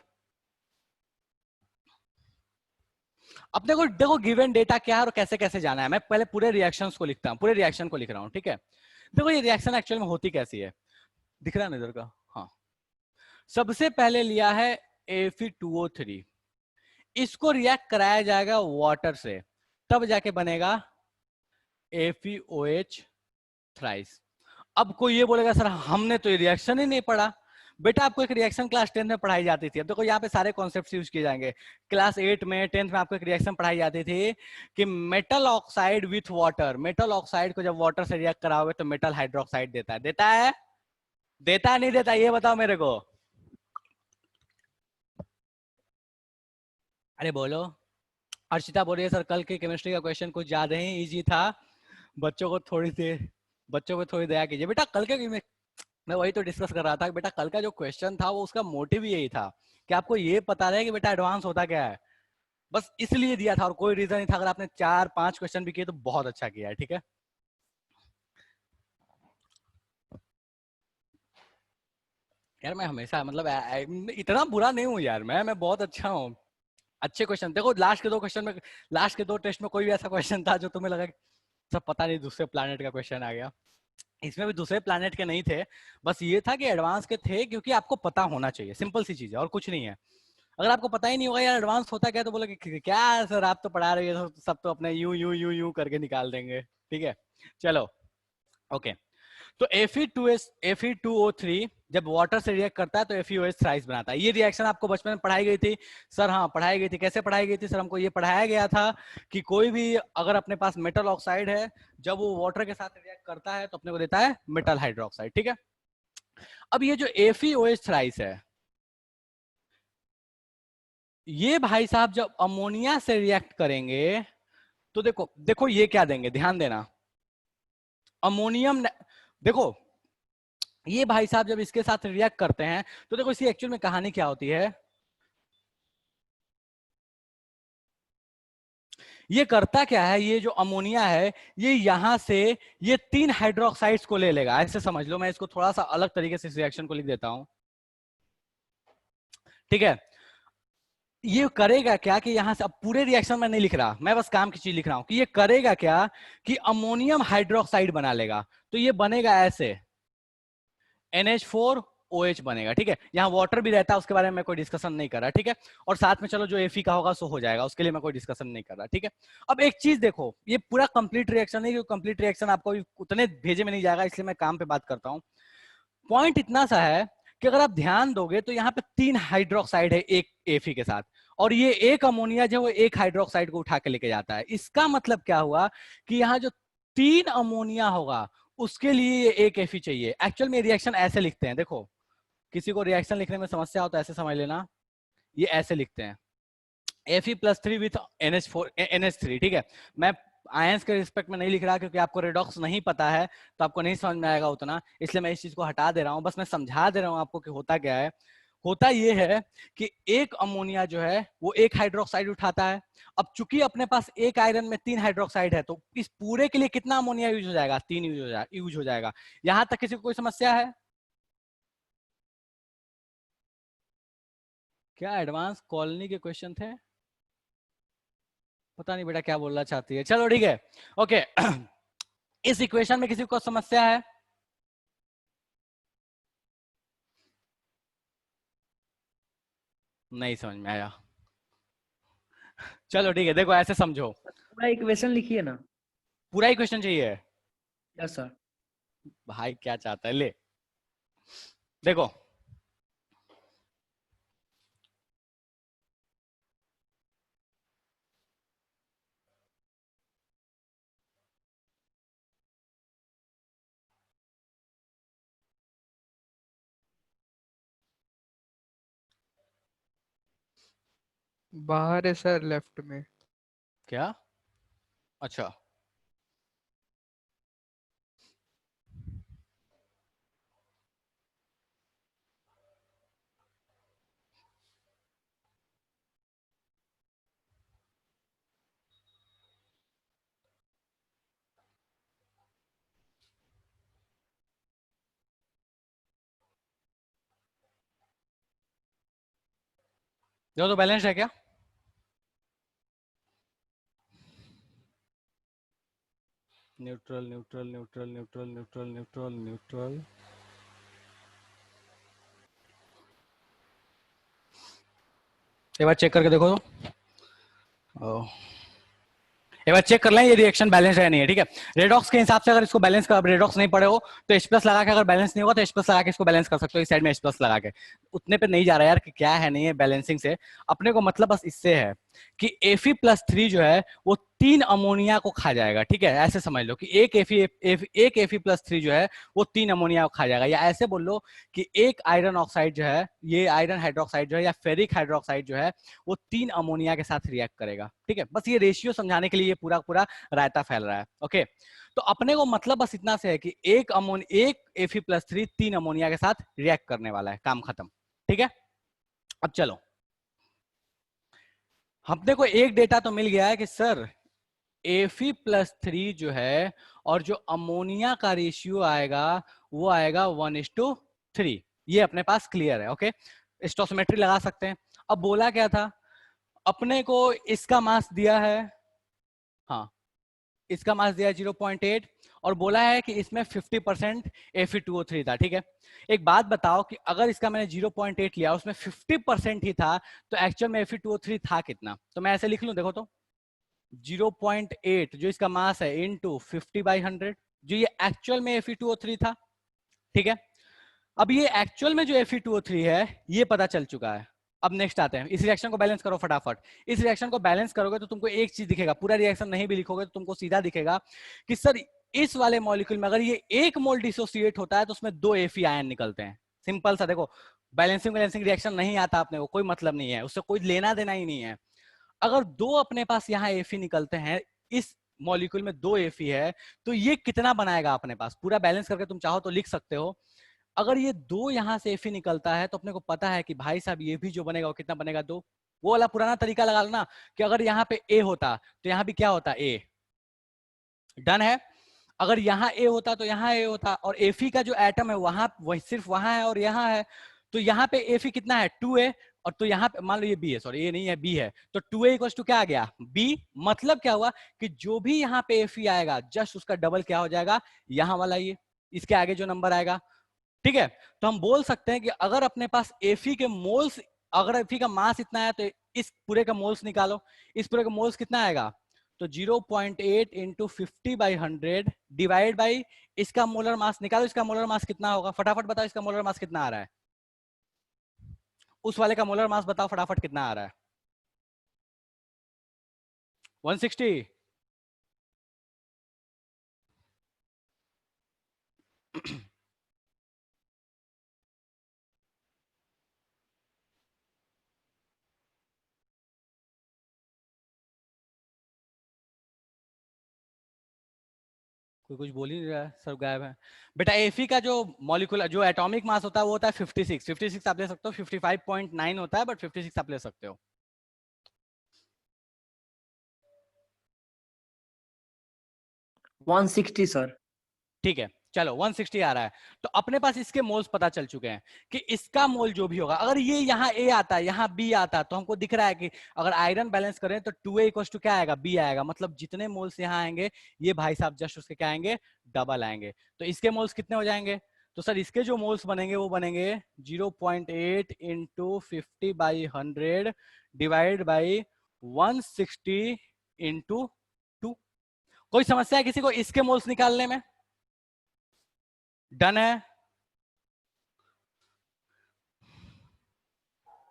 अपने को देखो गिवन डेटा क्या है और कैसे कैसे जाना है। मैं पहले पूरे रिएक्शंस को लिखता हूँ, पूरे रिएक्शन को लिख रहा हूँ, ठीक है। देखो ये रिएक्शन एक्चुअल में होती कैसी है, दिख रहा है ना इधर का। हाँ, सबसे पहले लिया है Fe2O3, इसको रिएक्ट कराया जाएगा वाटर से, तब जाके बनेगा FeOH थ्राइस। अब कोई ये बोलेगा सर हमने तो ये रिएक्शन ही नहीं पढ़ा। बेटा आपको एक रिएक्शन क्लास 10 में पढ़ाई जाती थी। अब देखो यहाँ पे सारे कॉन्सेप्ट्स यूज किए जाएंगे। क्लास 8 में 10th में आपको एक रिएक्शन पढ़ाई जाती थी कि metal oxide with water, metal oxide को जब वाटर से रिएक्ट कराओगे तो मेटल हाइड्रोक्साइड देता है। देता है, देता है नहीं देता, ये बताओ मेरे को। अरे बोलो। अर्शिता बोल रही है सर कल के केमिस्ट्री का क्वेश्चन कुछ ज्यादा ही इजी था, बच्चों को थोड़ी देर, बच्चों को थोड़ी दया कीजिए। बेटा कल के मैं वही तो डिस्कस कर रहा था कि बेटा कल का जो क्वेश्चन था वो उसका मोटिव यही था कि आपको ये पता रहे कि बेटा एडवांस होता क्या है, बस इसलिए दिया था और कोई रीजन नहीं था। अगर आपने 4-5 क्वेश्चन भी किए तो बहुत अच्छा किया है, ठीक है। यार मैं हमेशा मतलब इतना बुरा नहीं हूँ यार, मैं बहुत अच्छा हूँ। अच्छे क्वेश्चन देखो, लास्ट के 2 क्वेश्चन में, लास्ट के 2 टेस्ट में कोई भी ऐसा क्वेश्चन था जो तुम्हें लगा सब पता नहीं दूसरे प्लानट का क्वेश्चन आ गया। इसमें भी दूसरे प्लैनेट के नहीं थे, बस ये था कि एडवांस के थे, क्योंकि आपको पता होना चाहिए, सिंपल सी चीज है और कुछ नहीं है। अगर आपको पता ही नहीं होगा यार एडवांस होता क्या, तो बोलोगे क्या सर आप तो पढ़ा रहे हो, सब तो अपने यू यू यू यू करके निकाल देंगे, ठीक है। चलो ओके, तो Fe2O3 जब वाटर से रिएक्ट करता है तो FeOH थ्राइस बनाता है। ये रिएक्शन आपको बचपन में पढ़ाई गई थी सर? हाँ पढ़ाई गई थी। कैसे पढ़ाई गई थी सर? हमको ये पढ़ाया गया था कि कोई भी अगर अपने पास मेटल ऑक्साइड है, जब वो वाटर के साथ रिएक्ट करता है तो अपने को देता है मेटल हाइड्रोक्साइड, ठीक है। अब ये जो FeOH थ्राइस है, ये भाई साहब जब अमोनिया से रिएक्ट करेंगे तो देखो देखो ये क्या देंगे, ध्यान देना। अमोनियम, देखो ये भाई साहब जब इसके साथ रिएक्ट करते हैं तो देखो इसकी एक्चुअल में कहानी क्या होती है। ये करता क्या है, ये जो अमोनिया है ये यहां से ये 3 हाइड्रोक्साइड्स को ले लेगा, ऐसे समझ लो। मैं इसको थोड़ा सा अलग तरीके से इस रिएक्शन को लिख देता हूं, ठीक है। ये करेगा क्या कि यहां से, अब पूरे रिएक्शन में नहीं लिख रहा, मैं बस काम की चीज लिख रहा हूं कि ये करेगा क्या कि अमोनियम हाइड्रोक्साइड बना लेगा। तो ये बनेगा ऐसे NH4OH बनेगा, ठीक है। यहाँ वाटर भी रहता है, उसके बारे में मैं कोई डिस्कशन नहीं कर रहा, ठीक है। और साथ में चलो जो Fe का होगा सो हो जाएगा, उसके लिए मैं कोई डिस्कशन नहीं कर रहा, ठीक है। अब एक चीज देखो, ये पूरा कंप्लीट रिएक्शन है, कंप्लीट रिएक्शन आपको उतने भेजे में नहीं जाएगा, इसलिए मैं काम पे बात करता हूँ। पॉइंट इतना सा है कि अगर आप ध्यान दोगे तो यहाँ पे 3 हाइड्रोक्साइड है एक Fe के साथ, और ये एक अमोनिया जो है वो एक हाइड्रोक्साइड को उठा के लेके जाता है। इसका मतलब क्या हुआ कि यहाँ जो 3 अमोनिया होगा उसके लिए ये एक Fe चाहिए। एक्चुअल में रिएक्शन ऐसे लिखते हैं, देखो किसी को रिएक्शन लिखने में समस्या हो तो ऐसे समझ लेना, ये ऐसे लिखते हैं Fe+3 विथ NH3, ठीक है। मैं आयंस के रिस्पेक्ट में नहीं लिख रहा क्योंकि आपको रेडॉक्स नहीं पता है तो आपको नहीं समझ में आएगा उतना, इसलिए मैं इस चीज को हटा दे रहा हूं। बस मैं समझा दे रहा हूं आपको कि होता क्या है। होता ये है कि एक अमोनिया जो है वो एक हाइड्रोक्साइड उठाता है। अब चूंकि अपने पास एक आयरन में 3 हाइड्रोक्साइड है तो इस पूरे के लिए कितना अमोनिया यूज हो जाएगा? 3 यूज हो जाएगा। यहां तक किसी को कोई समस्या है क्या? एडवांस कॉलोनी के क्वेश्चन थे, पता नहीं बेटा क्या बोलना चाहती है। चलो ठीक है, ओके। इस इक्वेशन में किसी को समस्या है? नहीं समझ में आया? चलो ठीक है, देखो ऐसे समझो, पूरा इक्वेशन लिखिए ना। पूरा ही क्वेश्चन चाहिए? Yes sir. भाई क्या चाहता है, ले देखो। बाहर है सर, लेफ्ट में। क्या? अच्छा, देखो तो बैलेंस है क्या? Neutral neutral neutral neutral neutral neutral neutral. एक बार चेक करके देखो तो एक बार चेक कर लें ये रिएक्शन बैलेंस है नहीं है, ठीक है। रेडॉक्स के हिसाब से अगर इसको बैलेंस कर, रेडॉक्स नहीं पड़े हो तो H प्लस लगा के, अगर बैलेंस नहीं होगा तो H प्लस लगा के इसको बैलेंस कर सकते हो, इस साइड में H प्लस लगा के। उतने पे नहीं जा रहा यार कि क्या है नहीं है बैलेंसिंग से, अपने को मतलब बस इससे है कि Fe+3 जो है वो 3 अमोनिया को खा जाएगा, ठीक है। ऐसे समझ लो कि एक Fe+3 जो है वो 3 अमोनिया को खा जाएगा, या ऐसे बोल लो कि एक आयरन ऑक्साइड जो है, ये आयरन हाइड्रोक्साइड जो है या फेरिक हाइड्रोक्साइड जो है वो 3 अमोनिया के साथ रिएक्ट करेगा, ठीक है। बस ये रेशियो समझाने के लिए ये पूरा पूरा रायता फैल रहा है, ओके। तो अपने को मतलब बस इतना से है कि एक Fe+3 3 अमोनिया के साथ रिएक्ट करने वाला है, काम खत्म, ठीक है। अब चलो, अपने को एक डेटा तो मिल गया है कि सर Fe+3 जो है और जो अमोनिया का रेशियो आएगा वो आएगा 1:3, ये अपने पास क्लियर है, ओके। स्टोसिमेट्री लगा सकते हैं। अब बोला क्या था, अपने को इसका मास दिया है, हाँ इसका मास दिया है 0.8 और बोला है कि इसमें 50% Fe2O3 था, ठीक है। एक बात बताओ कि अगर इसका मैंने 0.8 लिया उसमें 50% ही था तो एक्चुअल में Fe2O3 था कितना? तो मैं ऐसे लिख लूं, देखो तो 0.8 जो इसका मास है इनटू 50/100 जो ये एक्चुअल में Fe2O3 था, ठीक है। अब ये एक्चुअल में जो Fe2O3 है ये पता चल चुका है। अब नेक्स्ट आते हैं, इस रिएक्शन को बैलेंस करो फटाफट। इस रिएक्शन को बैलेंस करोगे तो तुमको एक चीज दिखेगा, पूरा रिएक्शन नहीं भी लिखोगे तो तुमको सीधा दिखेगा कि सर इस वाले मॉलिक्यूल में अगर ये 1 मोल डिसोसिएट होता है तो उसमें 2 Fe आयन निकलते हैं। सिंपल सा, देखो बैलेंसिंग रिएक्शन नहीं आता अपने को, कोई मतलब नहीं है उससे, कोई लेना देना ही नहीं है। अगर 2 अपने पास यहाँ Fe निकलते हैं, इस मॉलिक्यूल में 2 Fe है तो ये कितना बनाएगा अपने पास, पूरा बैलेंस करके तुम चाहो तो लिख सकते हो। अगर ये 2 यहाँ से Fe निकलता है तो अपने को पता है कि भाई साहब ये भी जो बनेगा वो कितना बनेगा, 2। वो वाला पुराना तरीका लगा लो ना कि अगर यहाँ पे A होता तो यहाँ भी क्या होता, A। डन है। अगर यहाँ A होता तो यहाँ A होता, और Fe का जो एटम है वहां वही सिर्फ वहां है और यहाँ है, तो यहाँ पे Fe कितना है 2A, और तो यहाँ पे मान लो ये B है, सॉरी ये नहीं है B है, तो 2A इक्वल टू क्या आ गया B। मतलब क्या हुआ कि जो भी यहाँ पे Fe आएगा जस्ट उसका डबल क्या हो जाएगा यहाँ वाला, ये इसके आगे जो नंबर आएगा, ठीक है। तो हम बोल सकते हैं कि अगर अपने पास Fe के मोल्स, अगर Fe का मास इतना है तो इस पूरे का मोल्स निकालो, इस पूरे का मोल्स कितना आएगा, तो 0.8 इंटू 50/100 डिवाइड बाई इसका मोलर मास निकालो, इसका मोलर मास कितना होगा फटाफट बताओ, इसका मोलर मास कितना आ रहा है, उस वाले का मोलर मास बताओ फटाफट कितना आ रहा है, 160। कोई कुछ बोल ही नहीं रहा है, सब गायब है। बेटा Fe का जो मॉलिक्यूलर जो एटॉमिक मास होता है वो होता है 56 आप ले सकते हो, 55.9 होता है बट 56 आप ले सकते हो। 160 सर। ठीक है चलो 160 आ रहा है, तो अपने पास इसके मोल्स पता चल चुके हैं कि इसका मोल जो भी होगा, अगर ये यहाँ A आता है यहाँ B आता है तो हमको दिख रहा है कि अगर आयरन बैलेंस करें तो 2A इक्वल टू क्या आएगा B आएगा, मतलब जितने मोल्स यहाँ आएंगे ये भाई साहब जस्ट उसके क्या आएंगे डबल आएंगे। तो इसके मोल्स कितने हो जाएंगे, तो सर इसके जो मोल्स बनेंगे वो बनेंगे 0.8 इंटू 50/100 डिवाइड बाई 160 इंटू 2। कोई समस्या है किसी को इसके मोल्स निकालने में? डन है,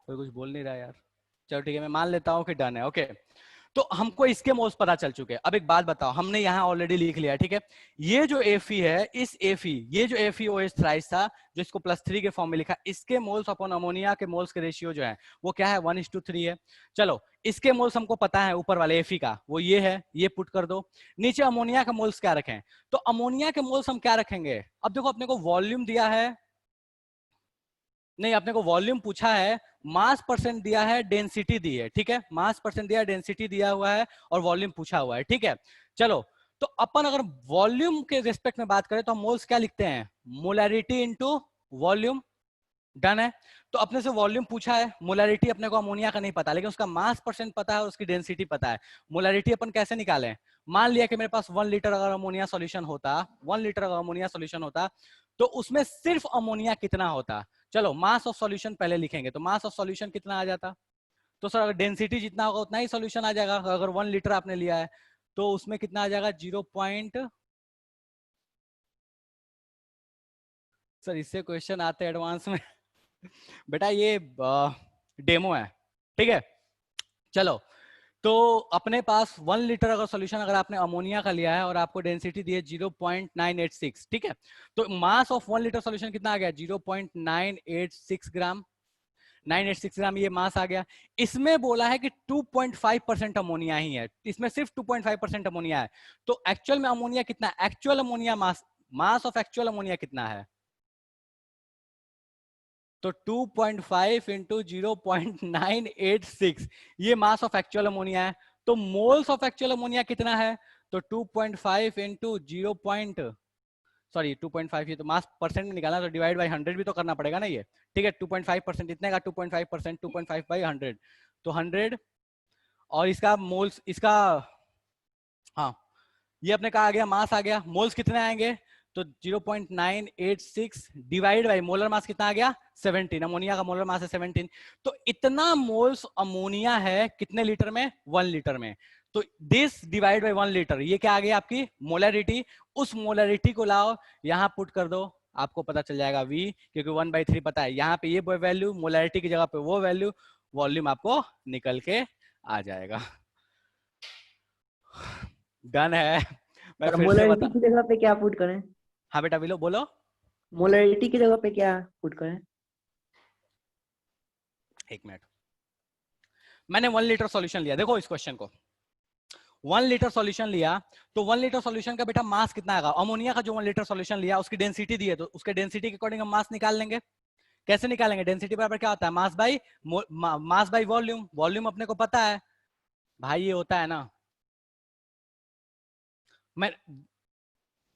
कोई कुछ बोल नहीं रहा यार, चलो ठीक है मैं मान लेता हूं कि डन है, ओके। तो हमको इसके मोल्स पता चल चुके हैं। अब एक बात बताओ, हमने यहाँ ऑलरेडी लिख लिया, ठीक है। ये जो Fe है, इस Fe ये जो FeOH थ्राइस था जो इसको +3 के फॉर्म में लिखा, इसके मोल्स अपॉन अमोनिया के मोल्स के रेशियो जो है वो क्या है 1:3 है। चलो इसके मोल्स हमको पता है ऊपर वाले Fe का, वो ये है, ये पुट कर दो। नीचे अमोनिया के मोल्स क्या रखें, तो अमोनिया के मोल्स हम क्या रखेंगे, अब देखो अपने को वॉल्यूम दिया है, नहीं अपने को वॉल्यूम पूछा है, मास परसेंट दिया है, डेंसिटी दी है, ठीक है। मास परसेंट दिया है, डेंसिटी दिया हुआ है और वॉल्यूम पूछा हुआ है, ठीक है। चलो तो अपन अगर वॉल्यूम के रिस्पेक्ट में बात करें तो हम मोल्स क्या लिखते हैं, मोलैरिटी इनटू वॉल्यूम। डन है। तो अपने से वॉल्यूम पूछा है, मोलैरिटी अपने को अमोनिया का नहीं पता लेकिन उसका मास परसेंट पता है और उसकी डेंसिटी पता है। मोलैरिटी अपन कैसे निकालें, मान लिया कि मेरे पास 1 लीटर अगर अमोनिया सॉल्यूशन होता, 1 लीटर अगर अमोनिया सॉल्यूशन होता, तो उसमें सिर्फ अमोनिया कितना होता? चलो मास ऑफ सॉल्यूशन पहले लिखेंगे, तो मास ऑफ सॉल्यूशन कितना आ जाता? तो सर डेंसिटी जितना होगा उतना ही सॉल्यूशन आ जाएगा। अगर 1 लीटर आपने लिया है तो उसमें कितना आ जाएगा? 0 पॉइंट, सर इससे क्वेश्चन आते हैं एडवांस में बेटा ये डेमो है, ठीक है। चलो, तो अपने पास 1 लीटर अगर सॉल्यूशन अगर आपने अमोनिया का लिया है और आपको डेंसिटी दी है 0.986, ठीक है, तो मास ऑफ 1 लीटर सॉल्यूशन कितना आ गया? 0.986 ग्राम। 986 ग्राम ये मास आ गया। इसमें बोला है कि 2.5% अमोनिया ही है, इसमें सिर्फ 2.5% अमोनिया है। तो एक्चुअल में अमोनिया कितना? Actual ammonia mass, mass of actual ammonia कितना है? तो 2.5 इंटू 0.986 ये मास ऑफ एक्चुअल अमोनिया है। तो मोल्स ऑफ एक्चुअल अमोनिया कितना है? तो 2.5 इंटू 0. सॉरी 2.5, ये तो मास परसेंट में निकालना, तो डिवाइड बाई 100 भी तो करना पड़ेगा ना ये, ठीक है। 2.5% इतने का 2.5%, 2.5 बाई 100, तो 100। और इसका मोल्स, इसका, हाँ ये अपने का आ गया, मास आ गया। मोल्स कितने आएंगे? तो 0.986 डिवाइड बाई मोलर मास कितना आ गया? 17। अमोनिया का मोलर मास है 17। तो इतना मोल्स अमोनिया है कितने लीटर में? 1 लीटर में। तो दिस डिवाइड बाई 1 लीटर, ये क्या आ गई आपकी? मोलरिटी। उस मोलरिटी को लाओ यहां पुट कर दो, आपको पता चल जाएगा V, क्योंकि 1/3 पता है। यहाँ पे ये वैल्यू, मोलरिटी की जगह पे वो वैल्यू, वॉल्यूम आपको निकल के आ जाएगा। डन है। मैं सर फिर से मोलरिटी बता, की जगह पे क्या पुट करें? हाँ बेटा बिलो बोलो। मोलरिटी की जगह पे क्या पुट करें? एक मिनट, मैंने 1 लीटर सॉल्यूशन लिया, देखो इस क्वेश्चन को, 1 लीटर सॉल्यूशन लिया, तो 1 लीटर सॉल्यूशन का बेटा मास कितना आएगा? अमोनिया का जो 1 लीटर सॉल्यूशन लिया उसकी डेंसिटी दी है, तो उसके डेंसिटी के अकॉर्डिंग हम मास निकाल लेंगे। कैसे निकालेंगे? डेंसिटी बराबर क्या होता है? Mass by mass by volume. Volume अपने को पता है भाई, ये होता है ना, मैं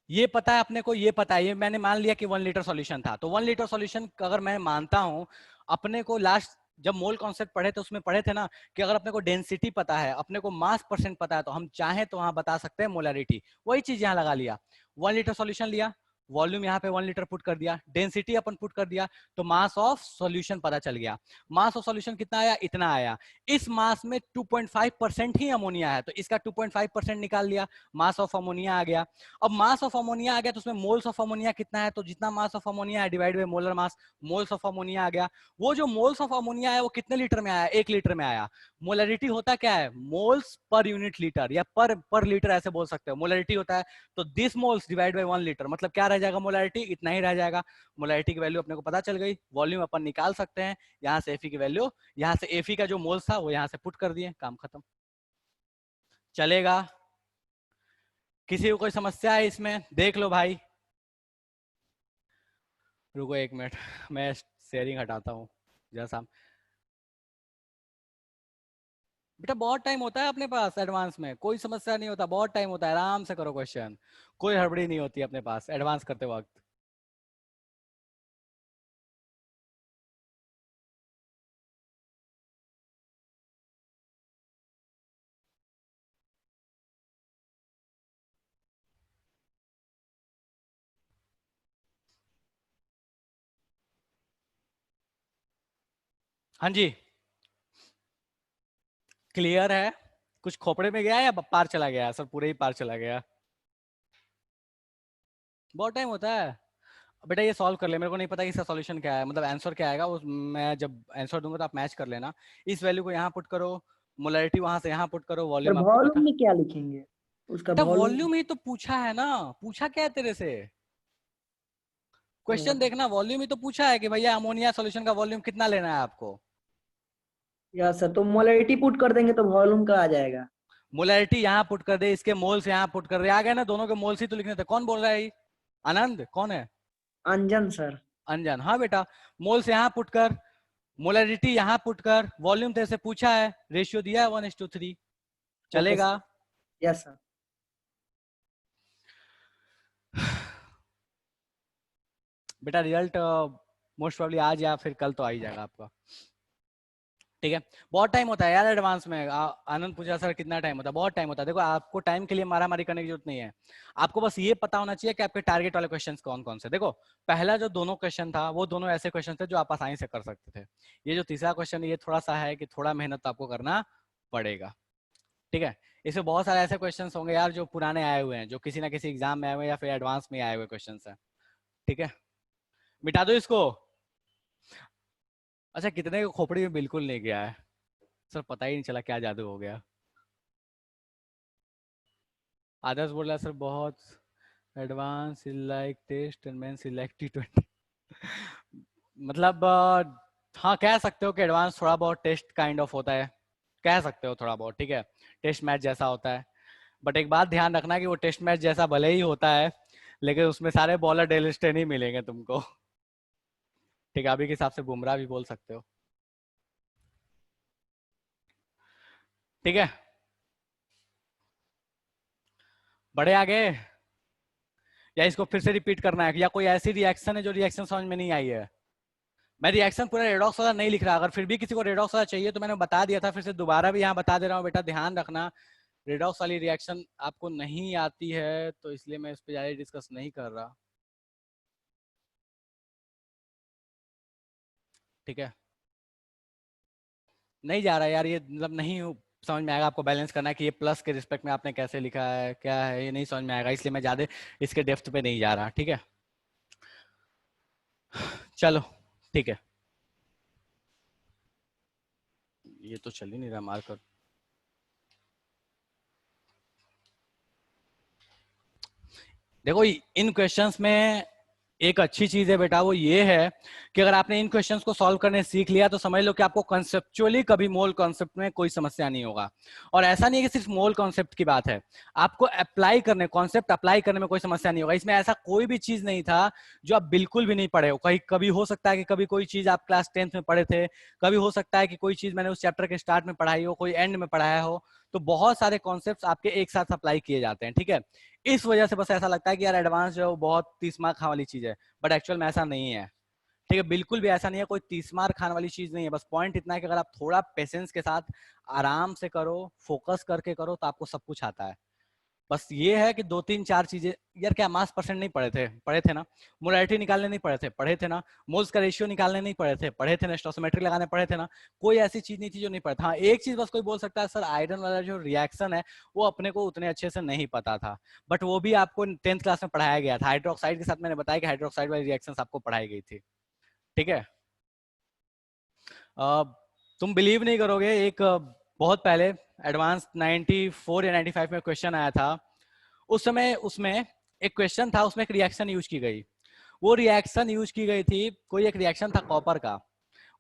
ये पता है अपने को, ये पता है, ये मैंने मान लिया कि 1 लीटर सॉल्यूशन था, तो 1 लीटर सॉल्यूशन अगर मैं मानता हूं, अपने को लास्ट जब मोल कॉन्सेप्ट पढ़े थे उसमें पढ़े थे ना कि अगर अपने को डेंसिटी पता है, अपने को मास परसेंट पता है, तो हम चाहें तो वहां बता सकते हैं मोलरिटी। वही चीज यहां लगा लिया, 1 लीटर सॉल्यूशन लिया, वॉल्यूम यहाँ पे 1 लीटर पुट कर दिया, डेंसिटी अपन पुट कर दिया, तो मास ऑफ सॉल्यूशन पता चल गया। मास ऑफ सॉल्यूशन कितना आया? इतना आया। इस मास में 2.5% ही अमोनिया है, तो इसका 2.5% निकाल लिया, मास ऑफ अमोनिया आ गया। अब मास ऑफ अमोनिया आ गया, तो उसमें मोल्स ऑफ अमोनिया कितना है? तो जितना मास ऑफ अमोनिया है divide by molar mass, moles of ammonia आ गया। वो जो मोल्स ऑफ अमोनिया है वो कितने लीटर में आया? 1 लीटर में आया। मोलरिटी होता क्या है? मोल्स पर यूनिट लीटर, या पर लीटर ऐसे बोल सकते हो, मोलरिटी होता है। तो this moles divide by 1 litre, मतलब क्या रह जाएगा? मोलरिटी इतना ही रह जाएगा। मोलरिटी की वैल्यू अपने को पता चल गई, वॉल्यूम अपन निकाल सकते हैं, यहाँ से Fe की वैल्यू, यहाँ से Fe का जो मोल्स था वो यहाँ से पुट कर दिए, काम खत्म। चलेगा? किसी को कोई समस्या है इसमें? देख लो भाई, रुको 1 मिनट, मैं शेयरिंग हटाता हूँ जैसा। बेटा बहुत टाइम होता है अपने पास एडवांस में, कोई समस्या नहीं होता, बहुत टाइम होता है, आराम से करो क्वेश्चन, कोई हड़बड़ी नहीं होती अपने पास एडवांस करते वक्त। हाँ जी, क्लियर है? कुछ खोपड़े में गया या पार चला गया? सर पूरे ही पार चला गया, बहुत टाइम होता है। बेटा ये सॉल्व कर ले, मेरे को नहीं पता कि इसका सॉल्यूशन क्या है, मतलब आंसर क्या आएगा, उस मैं जब आंसर दूंगा तो आप मैच कर लेना। इस वैल्यू को यहाँ पुट करो, मोलरिटी वहां से यहाँ पुट करो, सर वॉल्यूम आपको वॉल्यूम पता। में क्या लिखेंगे? उसका बेटा वॉल्यूम। वॉल्यूम ही तो पूछा है ना, पूछा क्या है तेरे से? क्वेश्चन देखना, वॉल्यूम ही तो पूछा है कि भैया अमोनिया सॉल्यूशन का वॉल्यूम कितना लेना है आपको। या सर तो मोलरिटी पुट कर देंगे तो वॉल्यूम का आ जाएगा। मोलरिटी यहाँ पुट कर दे, इसके मोल्स यहाँ पुट कर दे, आ गया ना, दोनों के मोल्स ही तो लिखने थे। कौन बोल रहा है ये? आनंद कौन है? अंजन सर। अनजान, हाँ बेटा, मोल्स यहाँ पुट कर, मोलरिटी यहाँ पुट कर, वॉल्यूम तेरे से पूछा है, रेशियो दिया है 1:3, ओके चलेगा? सर। Yes sir. बेटा रिजल्ट मोस्ट प्रोबेबली आज या फिर कल तो आ ही जाएगा आपका, ठीक है, बहुत टाइम होता है यार एडवांस में। आनंद पूछा सर कितना टाइम होता है, बहुत टाइम होता है। देखो आपको टाइम के लिए मारामारी करने की जरूरत नहीं है, आपको बस ये पता होना चाहिए कि आपके टारगेट वाले क्वेश्चंस कौन कौन से। देखो पहला जो दोनों क्वेश्चन था वो दोनों ऐसे क्वेश्चन थे जो आप आसानी से कर सकते थे। ये जो तीसरा क्वेश्चन ये थोड़ा सा है कि थोड़ा मेहनत आपको करना पड़ेगा। ठीक है, इसमें बहुत सारे ऐसे क्वेश्चन होंगे यार जो पुराने आए हुए हैं, जो किसी ना किसी एग्जाम में आए हुए हैं या फिर एडवांस में आए हुए क्वेश्चन है। ठीक है, मिटा दो इसको। अच्छा, कितने को खोपड़ी में बिल्कुल नहीं गया है सर, पता ही नहीं चला क्या जादू हो गया। आदर्श बोल रहा है सर बहुत advance like test and Mains like T20 मतलब हाँ कह सकते हो कि एडवांस थोड़ा बहुत टेस्ट काइंड ऑफ होता है, कह सकते हो थोड़ा बहुत। ठीक है, टेस्ट मैच जैसा होता है, बट एक बात ध्यान रखना कि वो टेस्ट मैच जैसा भले ही होता है लेकिन उसमें सारे बॉलर डेल स्टेन ही मिलेंगे तुमको। ठीक है, अभी के हिसाब से बुमराह भी बोल सकते हो। ठीक है, बड़े आगे, या इसको फिर से रिपीट करना है, या कोई ऐसी रिएक्शन है जो रिएक्शन समझ में नहीं आई है। मैं रिएक्शन पूरा रेडॉक्स वाला नहीं लिख रहा, अगर फिर भी किसी को रेडॉक्स वाला चाहिए तो मैंने बता दिया था, फिर से दोबारा भी यहाँ बता दे रहा हूँ बेटा ध्यान रखना। रेडॉक्स वाली रिएक्शन आपको नहीं आती है तो इसलिए मैं इस पर ज्यादा डिस्कस नहीं कर रहा। ठीक है, नहीं जा रहा यार, ये मतलब नहीं समझ में आएगा। आपको बैलेंस करना है कि ये प्लस के रिस्पेक्ट में आपने कैसे लिखा है, क्या है, ये नहीं समझ में आएगा, इसलिए मैं ज्यादा इसके डेप्थ पे नहीं जा रहा। ठीक है, चलो ठीक है, ये तो चल ही नहीं रहा मार्कर। देखो इन क्वेश्चंस में एक अच्छी चीज है बेटा, वो ये है कि अगर आपने इन क्वेश्चंस को सॉल्व करने सीख लिया तो समझ लो कि आपको कंसेप्चुअली कभी मोल कॉन्सेप्ट में कोई समस्या नहीं होगा। और ऐसा नहीं है कि सिर्फ मोल कॉन्सेप्ट की बात है, आपको अप्लाई करने, कॉन्सेप्ट अप्लाई करने में कोई समस्या नहीं होगा। इसमें ऐसा कोई भी चीज नहीं था जो आप बिल्कुल भी नहीं पढ़े हो। कहीं कभी हो सकता है कि कभी कोई चीज आप क्लास 10th में पढ़े थे, कभी हो सकता है कि कोई चीज मैंने उस चैप्टर के स्टार्ट में पढ़ाई हो, कोई एंड में पढ़ाया हो। तो बहुत सारे कॉन्सेप्ट आपके एक साथ अप्लाई किए जाते हैं। ठीक है, इस वजह से बस ऐसा लगता है कि यार एडवांस जो बहुत 30 मार्क खाने वाली चीज है, बट एक्चुअल में ऐसा नहीं है। ठीक है, बिल्कुल भी ऐसा नहीं है, कोई 30 मार्क खाने वाली चीज नहीं है। बस पॉइंट इतना है कि अगर आप थोड़ा पेशेंस के साथ आराम से करो, फोकस करके करो तो आपको सब कुछ आता है। बस ये है कि 2-3-4 चीजें। यार क्या मास परसेंट नहीं पढ़े थे? पढ़े थे ना। मोलैरिटी निकालने नहीं पढ़े थे? पढ़े थे ना। मोल्स का रेशियो निकालने नहीं पढ़े थे? पढ़े थे ना। स्टोसिमेट्री लगाने पढ़े थे ना। कोई ऐसी चीज नहीं थी जो नहीं पढ़ा था। हाँ एक चीज बस कोई बोल सकता है सर आयरन वाला जो रिएक्शन है वो अपने को उतने अच्छे से नहीं पता था, बट वो भी आपको 10th क्लास में पढ़ाया गया था। हाइड्रोक्साइड के साथ मैंने बताया कि हाइड्रोक्साइड वाली रिएक्शन आपको पढ़ाई गई थी। ठीक है, तुम बिलीव नहीं करोगे, एक बहुत पहले एडवांस 94 या 95 में क्वेश्चन आया था। उस समय उसमें एक क्वेश्चन था, उसमें एक रिएक्शन यूज की गई। वो रिएक्शन यूज की गई थी, कोई एक रिएक्शन था कॉपर का,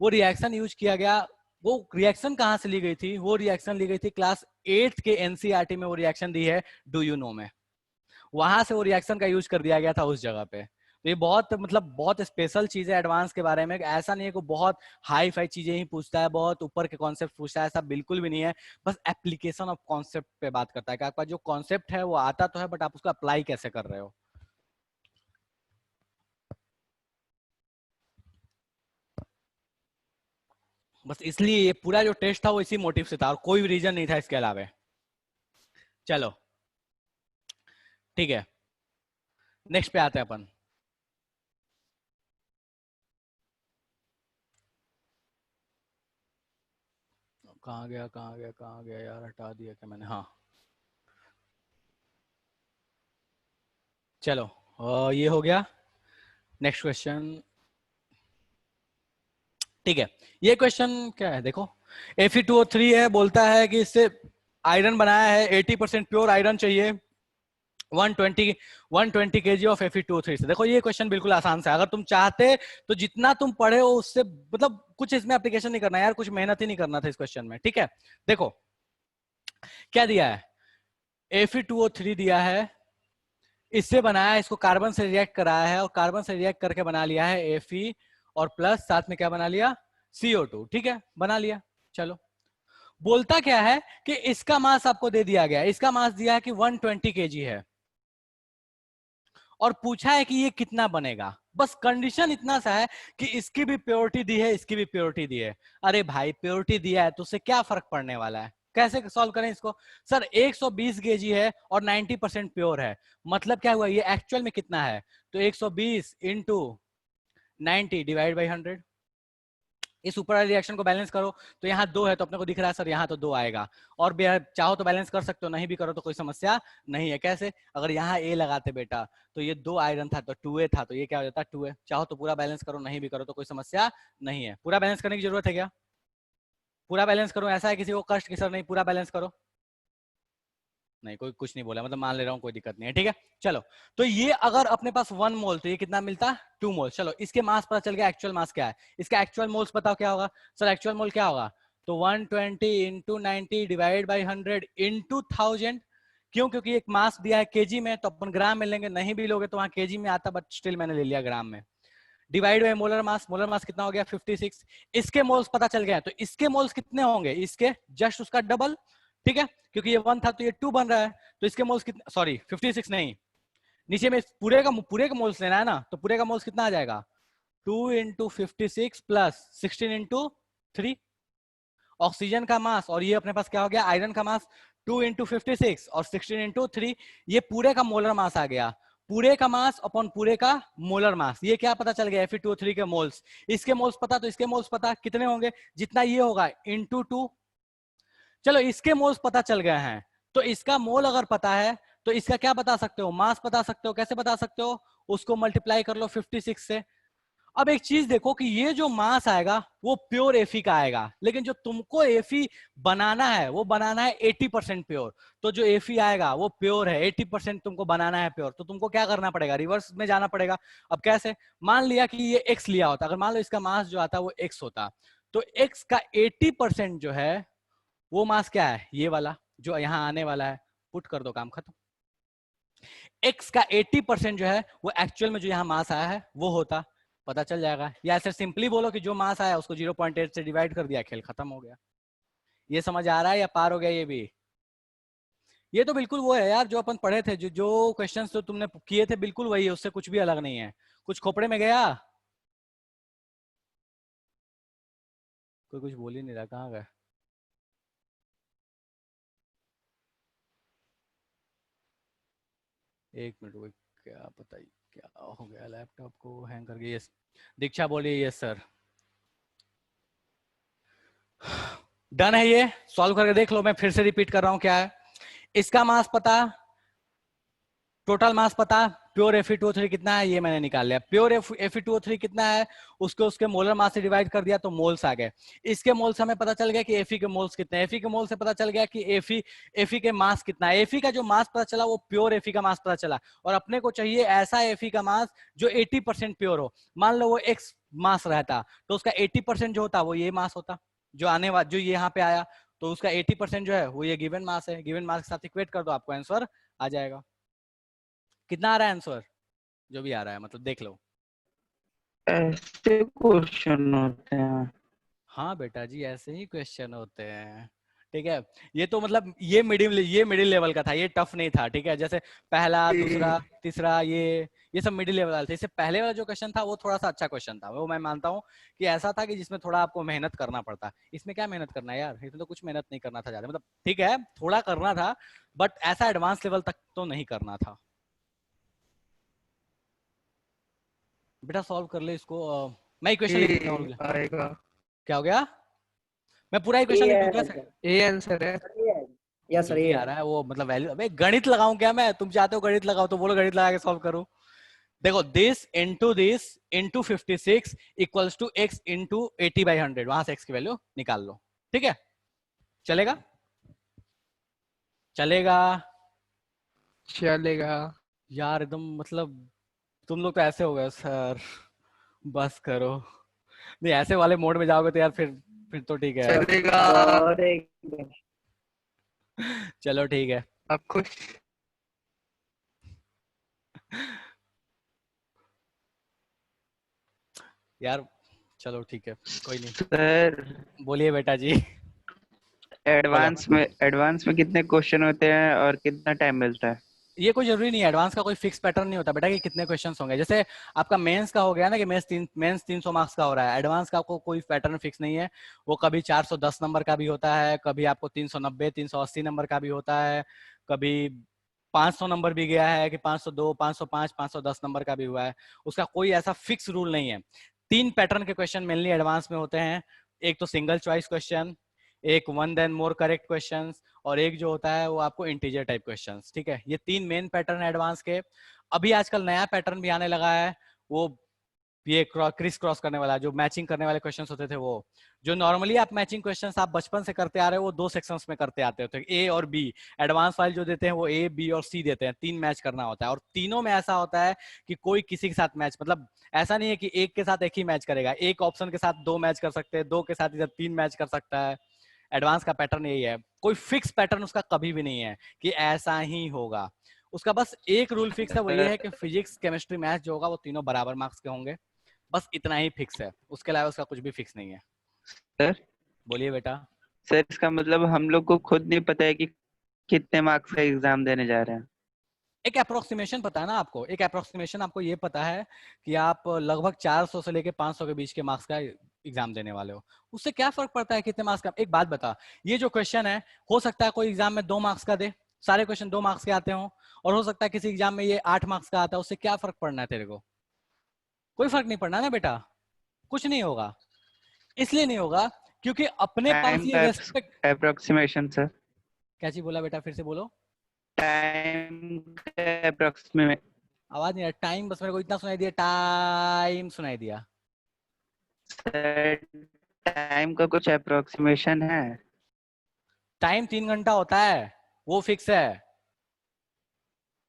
वो रिएक्शन यूज किया गया। वो रिएक्शन कहां से ली गई थी? वो रिएक्शन ली गई थी क्लास 8 के एनसीईआरटी में। वो रिएक्शन दी है डू यू नो में, वहां से वो रिएक्शन का यूज कर दिया गया था उस जगह पे। तो ये बहुत मतलब बहुत स्पेशल चीज है एडवांस के बारे में। ऐसा नहीं है कि बहुत हाई फाई चीजें ही पूछता है, बहुत ऊपर के कॉन्सेप्ट पूछता है, ऐसा बिल्कुल भी नहीं है। बस एप्लीकेशन ऑफ कॉन्सेप्ट पे बात करता है कि आपका जो कॉन्सेप्ट है वो आता तो है, बट आप उसको अप्लाई कैसे कर रहे हो। बस इसलिए ये पूरा जो टेस्ट था वो इसी मोटिव से था और कोई भी रीजन नहीं था इसके अलावा। चलो ठीक है, नेक्स्ट पे आते हैं अपन। कहाँ गया कहाँ गया कहाँ गया यार, हटा दिया क्या मैंने? हाँ चलो ये हो गया। Next question. ठीक है, ये क्वेश्चन क्या है देखो, Fe2O3 है, बोलता है कि इससे आयरन बनाया है, 80% प्योर आयरन चाहिए 120 kg ऑफ Fe2O3 से। देखो ये क्वेश्चन बिल्कुल आसान सा है, अगर तुम चाहते तो जितना तुम पढ़े हो उससे मतलब कुछ इसमें एप्लीकेशन नहीं करना यार, कुछ मेहनत ही नहीं करना था इस क्वेश्चन में। ठीक है, देखो क्या दिया है, Fe2O3 दिया है, इससे बनाया, इसको कार्बन से रिएक्ट कराया है और कार्बन से रिएक्ट करके बना लिया है Fe और प्लस साथ में क्या बना लिया, CO2। ठीक है, बना लिया। चलो बोलता क्या है कि इसका मास आपको दे दिया गया, इसका मास दिया है कि 120 kg है और पूछा है कि ये कितना बनेगा। बस कंडीशन इतना सा है कि इसकी भी प्योरिटी दी है, इसकी भी प्योरिटी दी है। अरे भाई प्योरिटी दिया है तो उससे क्या फर्क पड़ने वाला है। कैसे सॉल्व करें इसको? सर 120 केजी है और 90% प्योर है, मतलब क्या हुआ, ये एक्चुअल में कितना है, तो 120 इंटू 90 डिवाइड बाई 100। इस ऊपर वाले रिएक्शन को बैलेंस करो, तो यहाँ 2 है तो अपने को दिख रहा है सर यहाँ तो 2 आएगा। और चाहो तो बैलेंस कर सकते हो, नहीं भी करो तो कोई समस्या नहीं है। कैसे? अगर यहाँ A लगाते बेटा तो ये 2 आयरन था तो 2A था, तो ये क्या हो जाता है 2A। चाहो तो पूरा बैलेंस करो, नहीं भी करो तो कोई समस्या नहीं है। पूरा बैलेंस करने की जरूरत है क्या? पूरा बैलेंस करो, ऐसा है किसी को कष्ट कि सर नहीं पूरा बैलेंस करो? नहीं, कोई कुछ नहीं बोला, मतलब मान ले रहा हूँ, कोई दिक्कत नहीं है, ठीक है। चलो, तो ये अगर अपने पास 1 मोल तो ये कितना मिलता? 2 मोल। चलो इसके मास पता चल गया, एक्चुअल मास क्या है। इसका एक्चुअल मोल्स बताओ क्या होगा? सर एक्चुअल मोल क्या होगा? तो 120 इंटू 90 डिवाइड बाई 100 इंटू 1000। क्यों? क्योंकि एक मास दिया है केजी में, तो अपन ग्राम में लेंगे, नहीं भी लोगे तो वहां केजी में आता, बट स्टिल मैंने ले लिया ग्राम में। Divide by molar mass, molar mass कितना हो गया 56। इसके मोल्स पता चल गया, तो इसके मोल्स कितने होंगे? इसके जस्ट उसका डबल, ठीक है, क्योंकि ये 1 था तो ये 2 बन रहा है, तो इसके मोल्स कितने, सॉरी 56 नहीं, नीचे में पूरे का मोल्स लेना है ना, तो पूरे का मोल्स कितना आ जाएगा? 2 इंटू 56 प्लस 16 इंटू 3। ऑक्सीजन का मास, और ये अपने पास क्या हो गया आयरन का मास, 2 इंटू 56 और 16 इंटू 3, ये पूरे का मोलर मास आ गया। पूरे का मास अपॉन पूरे का मोलर मास, ये क्या पता चल गया Fe2O3 के मोल्स। इसके मोल्स पता तो इसके मोल्स पता, कितने होंगे? जितना ये होगा इंटू 2। चलो इसके मोल्स पता चल गए हैं, तो इसका मोल अगर पता है तो इसका क्या बता सकते हो? मास बता सकते हो। कैसे बता सकते हो? उसको मल्टीप्लाई कर लो 56 से। अब एक चीज देखो कि ये जो मास आएगा वो प्योर एफी का आएगा, लेकिन जो तुमको एफी बनाना है वो बनाना है 80% प्योर। तो जो एफी आएगा वो प्योर है, 80% तुमको बनाना है प्योर, तो तुमको क्या करना पड़ेगा? रिवर्स में जाना पड़ेगा। अब कैसे? मान लिया कि ये एक्स लिया होता, अगर मान लो इसका मास जो आता वो एक्स होता, तो एक्स का 80% जो है वो मास क्या है? ये वाला जो यहाँ आने वाला है, पुट कर दो, काम खत्म। एक्स का 80% जो है वो एक्चुअल में जो यहाँ मास आया है वो होता, पता चल जाएगा। या ऐसे सिंपली बोलो कि जो मास आया उसको 0.8 से डिवाइड कर दिया, खेल खत्म हो गया। ये समझ आ रहा है या पार हो गया ये भी? ये तो बिल्कुल वो है यार जो अपन पढ़े थे, जो जो क्वेश्चंस तो तुमने किए थे बिल्कुल वही है, उससे कुछ भी अलग नहीं है। कुछ खोपड़े में गया? कोई कुछ बोल ही नहीं रहा, कहाँ गए? एक मिनट, वो क्या पता ही क्या हो गया, लैपटॉप को हैंग कर गया। यस दीक्षा बोलिए। यस सर, डन है, ये सॉल्व करके देख लो। मैं फिर से रिपीट कर रहा हूं क्या है। इसका मास पता, टोटल मास पता, प्योर Fe2O3 कितना है ये मैंने निकाल लिया। प्योर Fe2O3 कितना है उसको उसके मोलर मास से डिवाइड कर दिया तो मोल्स आ गए। इसके मोल्स हमें पता चल गया कि Fe के मोल्स कितने हैं। Fe के मोल से पता चल गया कि Fe के मास कितना है। Fe का जो मास पता चला वो प्योर Fe का मास पता चला, और अपने को चाहिए ऐसा Fe का मास जो 80% प्योर हो। मान लो वो X मास रहता तो उसका 80% जो होता वो ये मास होता, जो आने वाला जो यहाँ पे आया, तो उसका 80% जो है वो ये गिवन मास है। गिवन मास के साथ इक्वेट कर दो, आपको आंसर आ जाएगा। कितना आ रहा है आंसर? जो भी आ रहा है, मतलब देख लो। ऐसे क्वेश्चन होते हैं? हाँ बेटा जी, ऐसे ही क्वेश्चन होते हैं, ठीक है। ये तो मतलब ये मिडिल लेवल का था, ये टफ नहीं था, ठीक है। जैसे पहला, दूसरा, तीसरा, ये सब मिडिल लेवल वाला था। इससे पहले वाला जो क्वेश्चन था वो थोड़ा सा अच्छा क्वेश्चन था, वो मैं मानता हूँ कि ऐसा था कि जिसमें थोड़ा आपको मेहनत करना पड़ता। इसमें क्या मेहनत करना है यार, इसमें तो कुछ मेहनत नहीं करना था ज्यादा, मतलब ठीक है थोड़ा करना था, बट ऐसा एडवांस लेवल तक तो नहीं करना था। बेटा सॉल्व कर ले इसको। मैं इक्वेशन लिख देता हूँ। आएगा। क्या हो गया? मैं पूरा इक्वेशन लिख दूं क्या सर? ए आंसर है। यस जो सर, भी ये आ रहा है वो मतलब वैल्यू। अबे गणित लगाऊं क्या मैं? तुम चाहते हो गणित लगाओ तो बोलो, गणित लगा के सॉल्व करूं। देखो this into 56 equals to x into 80/100, वहां से x की वैल्यू निकाल लो, ठीक है। चलेगा? चलेगा चलेगा। यार एकदम, मतलब तुम लोग तो ऐसे हो गए सर, बस करो। नहीं ऐसे वाले मोड में जाओगे तो यार फिर तो ठीक है यार। चलेगा। अरे चलो ठीक है। अब खुश। यार चलो ठीक है, कोई नहीं। सर बोलिए बेटा जी। एडवांस में कितने क्वेश्चन होते हैं और कितना टाइम मिलता है? ये कोई जरूरी नहीं है, एडवांस का कोई फिक्स पैटर्न नहीं होता बेटा कि कितने क्वेश्चंस होंगे। जैसे आपका मेंस का हो गया ना कि मेंस 300 मार्क्स का हो रहा है, एडवांस का आपको कोई पैटर्न फिक्स नहीं है। वो कभी 410 नंबर का भी होता है, कभी आपको 390 380 नंबर का भी होता है, कभी 500 नंबर भी गया है कि 502 505 510 नंबर का भी हुआ है। उसका कोई ऐसा फिक्स रूल नहीं है। 3 पैटर्न के क्वेश्चन मेनली एडवांस में होते हैं। एक तो सिंगल चॉइस क्वेश्चन, एक one then more correct questions, और एक जो होता है वो आपको इंटीजर टाइप क्वेश्चंस। ठीक है, ये 3 मेन पैटर्न है एडवांस के। अभी आजकल नया पैटर्न भी आने लगा है, वो ये क्रिस क्रॉस करने वाला, जो मैचिंग करने वाले क्वेश्चंस होते थे, वो जो नॉर्मली आप मैचिंग क्वेश्चंस आप बचपन से करते आ रहे हो वो 2 सेक्शंस में करते आते हो, ए और बी। एडवांस फाइल जो देते हैं वो ए बी और सी देते हैं, 3 मैच करना होता है। और तीनों में ऐसा होता है कि कोई किसी के साथ मैच, मतलब ऐसा नहीं है कि एक के साथ एक ही मैच करेगा, एक ऑप्शन के साथ 2 मैच कर सकते हैं, 2 के साथ इधर 3 मैच कर सकता है। एडवांस का पैटर्न यही है, कोई फिक्स पैटर्न उसका कभी भी नहीं है कि ऐसा ही होगा। उसका बस एक रूल फिक्स है, वो ये है कि फिजिक्स केमिस्ट्री मैथ्स जो होगा वो तीनों बराबर मार्क्स के होंगे, बस इतना ही फिक्स है। उसके अलावा उसका कुछ भी फिक्स नहीं है। सर बोलिए बेटा। सर इसका मतलब हम लोग को खुद नहीं पता है कि कितने मार्क्स का एग्जाम देने जा रहे हैं। एक अप्रोक्सीमेशन पता है ना आपको, एक अप्रोक्सीमेशन आपको ये पता है कि आप लगभग 400 से लेके 500 के बीच के मार्क्स का एग्जाम देने वाले हो। उससे क्या फर्क पड़ता है कितने मार्क्स का। एक बात बता, ये जो क्वेश्चन है, हो सकता है कोई एग्जाम में 2 मार्क्स का दे, सारे क्वेश्चन 2 मार्क्स के आते हो, और हो सकता है किसी एग्जाम में ये 8 मार्क्स का आता है। उससे क्या फर्क पड़ना है तेरे को? कोई फर्क नहीं पड़ना ना बेटा, कुछ नहीं होगा। इसलिए नहीं होगा क्योंकि अपने पास टाइम ये का रेस्पेक्ट। अप्रोक्सीमेशन सर, क्या चीज बोला बेटा, फिर से बोलो। टाइम का अप्रोक्सीमेट। आवाज नहीं आ रहा। टाइम, बस मेरे को इतना सुनाई दिया, टाइम सुनाई दिया। सर टाइम का कुछ अप्रोक्सीमेशन है? टाइम 3 घंटा होता है, वो फिक्स है।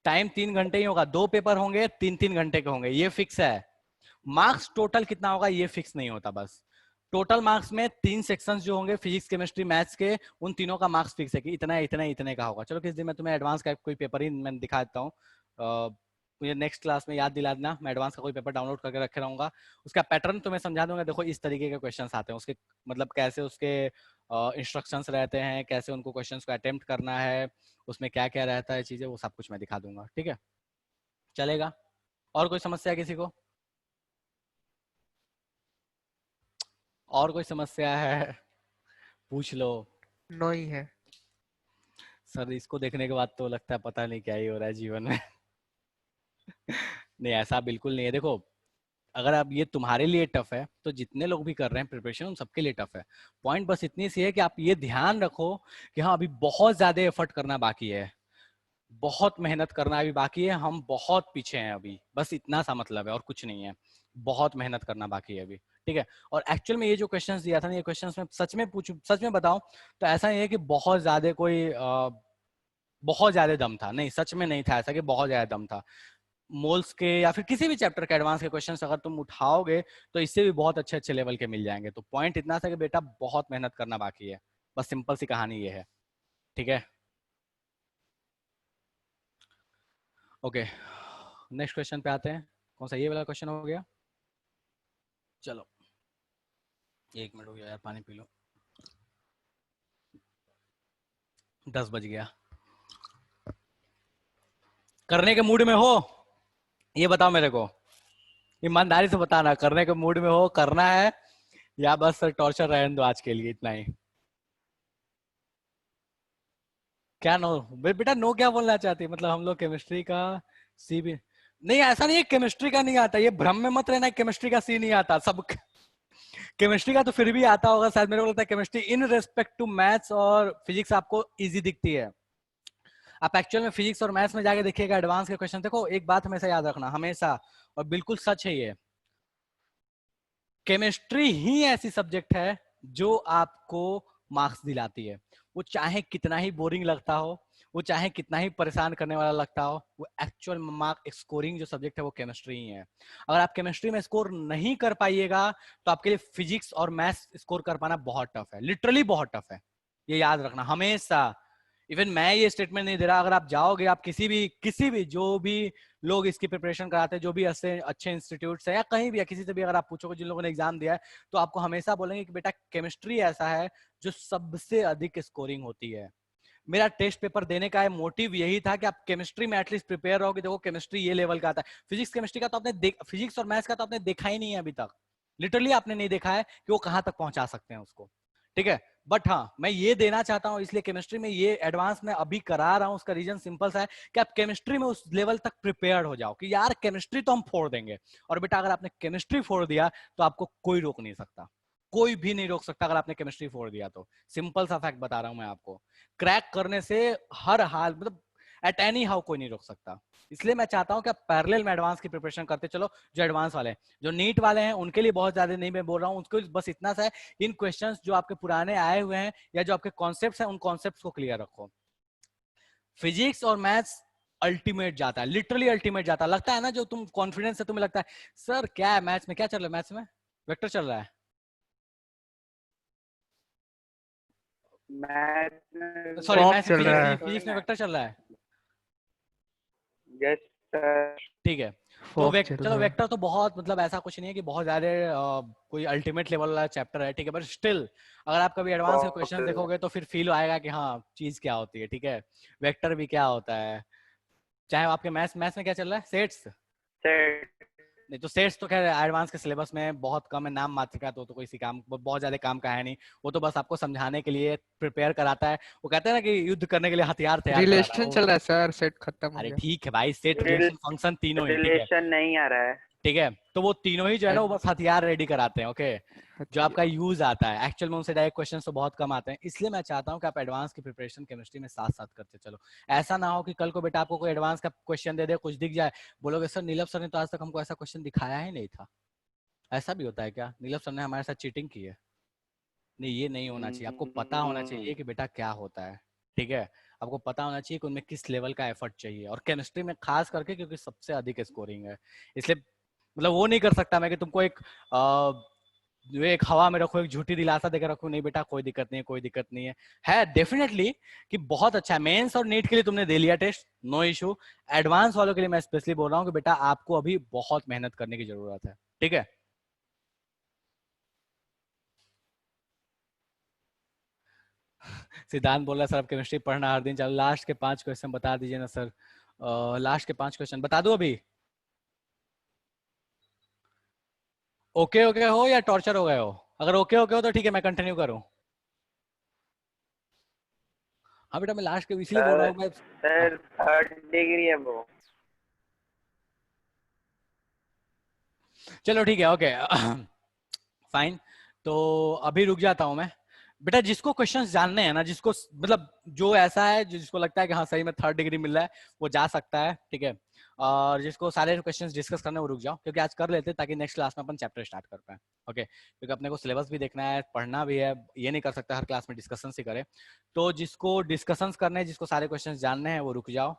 टाइम 3 घंटे ही होगा, 2 पेपर होंगे 3-3 घंटे के होंगे, ये फिक्स है। मार्क्स टोटल कितना होगा ये फिक्स नहीं होता। बस टोटल मार्क्स में 3 सेक्शंस जो होंगे फिजिक्स केमिस्ट्री मैथ्स के, उन तीनों का मार्क्स फिक्स है कि इतना इतना इतने का होगा। चलो किस दिन मैं तुम्हें एडवांस का कोई पेपर ही मैं दिखा देता हूँ, मुझे नेक्स्ट क्लास में याद दिला देना, मैं एडवांस का कोई पेपर डाउनलोड करके रखे रहूंगा। उसका पैटर्न तुम्हें समझा दूंगा। देखो इस तरीके के क्वेश्चंस आते हैं, उसके मतलब कैसे उसके इंस्ट्रक्शंस रहते हैं, कैसे उनको क्वेश्चंस को अटेम्प्ट करना है, उसमें क्या क्या रहता है चीजें, वो सब कुछ मैं दिखा दूंगा। ठीक है, चलेगा। और कोई समस्या किसी को? और कोई समस्या है? पूछ लो। नो ही है। सर इसको देखने के बाद तो लगता है पता नहीं क्या ही हो रहा है जीवन में। नहीं ऐसा बिल्कुल नहीं है। देखो अगर अब ये तुम्हारे लिए टफ है तो जितने लोग भी कर रहे हैं प्रिपरेशन उन सबके लिए टफ है। पॉइंट बस इतनी सी है कि आप ये ध्यान रखो कि हाँ अभी बहुत ज्यादा एफर्ट करना बाकी है, बहुत मेहनत करना अभी बाकी है, हम बहुत पीछे हैं अभी, बस इतना सा मतलब है और कुछ नहीं है। बहुत मेहनत करना बाकी है अभी। ठीक है, और एक्चुअल में ये जो क्वेश्चंस दिया था ना, ये क्वेश्चंस में सच में पूछूं, सच में बताऊं तो ऐसा नहीं है कि बहुत ज्यादा कोई बहुत ज्यादा दम था, नहीं सच में नहीं था ऐसा कि बहुत ज्यादा दम था। मोल्स के या फिर किसी भी चैप्टर के एडवांस के क्वेश्चंस अगर तुम उठाओगे तो इससे भी बहुत अच्छे अच्छे लेवल के मिल जाएंगे। तो पॉइंट इतना था कि बेटा बहुत मेहनत करना बाकी है, बस सिंपल सी कहानी ये है। ठीक है, ओके नेक्स्ट क्वेश्चन पे आते हैं। कौन सा, ये वाला क्वेश्चन हो गया? चलो 1 मिनट हो गया यार, पानी पी लो, 10 बज गया। करने के मूड में हो ये बताओ मेरे को, ईमानदारी से बताना, करने के मूड में हो, करना है या बस टॉर्चर रहने दो आज के लिए, इतना ही। क्या नो बेटा, नो क्या बोलना चाहती है? मतलब हम लोग केमिस्ट्री का सी भी नहीं, ऐसा नहीं है केमिस्ट्री का नहीं आता, ये भ्रम में मत रहना, केमिस्ट्री का सी नहीं आता सब। केमिस्ट्री का तो फिर भी आता होगा शायद, मेरे को लगता है chemistry in respect to maths और फिजिक्स आपको इजी दिखती है। आप एक्चुअल में फिजिक्स और मैथ्स में जाके देखिएगा एडवांस के क्वेश्चन, देखो एक बात हमेशा याद रखना, हमेशा, और बिल्कुल सच है ये, केमिस्ट्री ही ऐसी सब्जेक्ट है जो आपको मार्क्स दिलाती है। वो चाहे कितना ही बोरिंग लगता हो, वो चाहे कितना ही परेशान करने वाला लगता हो, वो एक्चुअल मार्क स्कोरिंग जो सब्जेक्ट है वो केमिस्ट्री ही है। अगर आप केमिस्ट्री में स्कोर नहीं कर पाइएगा तो आपके लिए फिजिक्स और मैथ्स स्कोर कर पाना बहुत टफ है, लिटरली बहुत टफ है, ये याद रखना हमेशा। इवन मैं ये स्टेटमेंट नहीं दे रहा, अगर आप जाओगे आप किसी भी जो भी लोग इसकी प्रिपरेशन कराते हैं, जो भी अच्छे अच्छे इंस्टीट्यूट है या कहीं भी, या किसी से भी अगर आप पूछोगे जिन लोगों ने एग्जाम दिया है, तो आपको हमेशा बोलेंगे कि बेटा केमिस्ट्री ऐसा है जो सबसे अधिक स्कोरिंग होती है। मेरा टेस्ट पेपर देने का मोटिव यही था कि आप केमिस्ट्री में एटलीस्ट प्रिपेयर रहोगे। देखो केमिस्ट्री ये लेवल का आता है, फिजिक्स केमिस्ट्री का तो आपने फिजिक्स और मैथ्स का तो आपने देखा ही नहीं है अभी तक, लिटरली आपने नहीं देखा है कि वो कहां तक पहुंचा सकते हैं उसको, ठीक है। बट हाँ मैं ये देना चाहता हूँ, इसलिए केमिस्ट्री में ये एडवांस मैं अभी करा रहा हूँ। उसका रीजन सिंपल सा है कि आप केमिस्ट्री में उस लेवल तक प्रिपेयर्ड हो जाओ कि यार केमिस्ट्री तो हम फोड़ देंगे। और बेटा अगर आपने केमिस्ट्री फोड़ दिया तो आपको कोई रोक नहीं सकता, कोई भी नहीं रोक सकता अगर आपने केमिस्ट्री फोड़ दिया तो। सिंपल सा फैक्ट बता रहा हूं मैं आपको, क्रैक करने से हर हाल मतलब एट एनी हाउ कोई नहीं रोक सकता। इसलिए मैं चाहता हूं कि आप पैरेलल में एडवांस की प्रिपरेशन करते चलो। जो एडवांस वाले हैं, जो नीट वाले हैं, उनके लिए बहुत ज्यादा नहीं मैं बोल रहा हूं, उसको बस इतना सा है, इन क्वेश्चंस जो आपके पुराने आए हुए हैं या जो आपके कॉन्सेप्ट्स हैं उन कॉन्सेप्ट्स को क्लियर रखो। फिजिक्स और मैथ्स अल्टीमेट जाता है, लिटरली अल्टीमेट जाता है। लगता है ना जो तुम कॉन्फिडेंस है, तुम्हें लगता है सर क्या है मैथ्स में, क्या चल रहा है मैथ्स में, वेक्टर चल रहा है। मैथ सॉरी फॉर्म मैथ्स चल रहा है, फिजिक्स में वेक्टर चल रहा है, यस सर। ठीक है। तो फॉर्म चल चलो रहा है। वेक्टर तो बहुत मतलब ऐसा कुछ नहीं है कि बहुत ज्यादा कोई अल्टीमेट लेवल वाला चैप्टर है, ठीक है। बट स्टिल अगर आप कभी एडवांस के क्वेश्चन देखोगे तो फिर फील आएगा कि हाँ चीज क्या होती है, ठीक है। वेक्टर भी क्या होता है, चाहे आपके मैथ्स मैथ्स में क्या चल रहा है, सेट्स। सेट। नहीं तो सेट्स तो खैर एडवांस के सिलेबस में बहुत कम है, नाम मात्र का, तो कोई सी काम बहुत ज्यादा काम का है नहीं। वो तो बस आपको समझाने के लिए प्रिपेयर कराता है। वो कहते हैं ना कि युद्ध करने के लिए हथियार तैयार कराता है रिलेशन वो। चल रहा है सर, सेट खत्म हो अरे गया। ठीक है भाई, सेट रिलेशन फंक्शन तीनों ही, ठीक है। रिलेशन नहीं आ रहा है। ठीक है तो वो तीनों ही जो है ना वो एड- बस हथियार रेडी कराते हैं, ओके। जो आपका हथियार। यूज आता है एक्चुअल में उनसे डायरेक्ट क्वेश्चन तो बहुत कम आते हैं। इसलिए मैं चाहता हूँ कि आप एडवांस की प्रिपरेशन केमिस्ट्री में साथ साथ करते चलो। ऐसा ना हो कि कल को बेटा आपको कोई एडवांस का क्वेश्चन दे दे, कुछ दिख जाए, बोलोगे सर नीलम सर ने तो आज तक हमको ऐसा क्वेश्चन दिखाया ही नहीं था। ऐसा भी होता है क्या, नीलम सर ने हमारे साथ चीटिंग की है? नहीं ये नहीं होना चाहिए, आपको पता होना चाहिए कि बेटा क्या होता है, ठीक है। आपको पता होना चाहिए कि उनमें किस लेवल का एफर्ट चाहिए, और केमिस्ट्री में खास करके क्योंकि सबसे अधिक स्कोरिंग है। इसलिए मतलब वो नहीं कर सकता मैं कि तुमको एक जो एक हवा में रखो, एक झूठी दिलासा देकर रखो, नहीं बेटा कोई दिक्कत नहीं है, कोई दिक्कत नहीं है डेफिनेटली कि बहुत अच्छा है। मेंस और नीट के लिए तुमने दे लिया टेस्ट, नो इशू। एडवांस वालों के लिए मैं स्पेशली बोल रहा हूँ कि बेटा आपको अभी बहुत मेहनत करने की जरूरत है, ठीक है। सिद्धांत बोल रहा है सर अब केमिस्ट्री पढ़ना हर दिन चलो, लास्ट के 5 क्वेश्चन बता दीजिए ना सर। लास्ट के 5 क्वेश्चन बता दो अभी। ओके ओके हो या टॉर्चर हो गए हो? अगर ओके ओके हो तो ठीक है मैं कंटिन्यू करूं। हाँ बेटा मैं लास्ट के इसलिए बोल रहा सर हूँ मैं। हाँ, सर 3rd डिग्री है वो। चलो ठीक है ओके फाइन। तो अभी रुक जाता हूं मैं। बेटा जिसको क्वेश्चंस जानने हैं ना, जिसको मतलब जो ऐसा है जिसको लगता है कि हाँ सही में 3rd डिग्री मिल रहा है, वो जा सकता है, ठीक है। और जिसको सारे क्वेश्चंस डिस्कस करने वो रुक जाओ, क्योंकि आज कर लेते हैं ताकि नेक्स्ट क्लास में अपन चैप्टर स्टार्ट कर पाए, ओके। क्योंकि अपने को सिलेबस भी देखना है, पढ़ना भी है, ये नहीं कर सकता हर क्लास में डिस्कशन ही करे। तो जिसको डिस्कशन करने हैं, जिसको सारे क्वेश्चन जानने हैं वो रुक जाओ।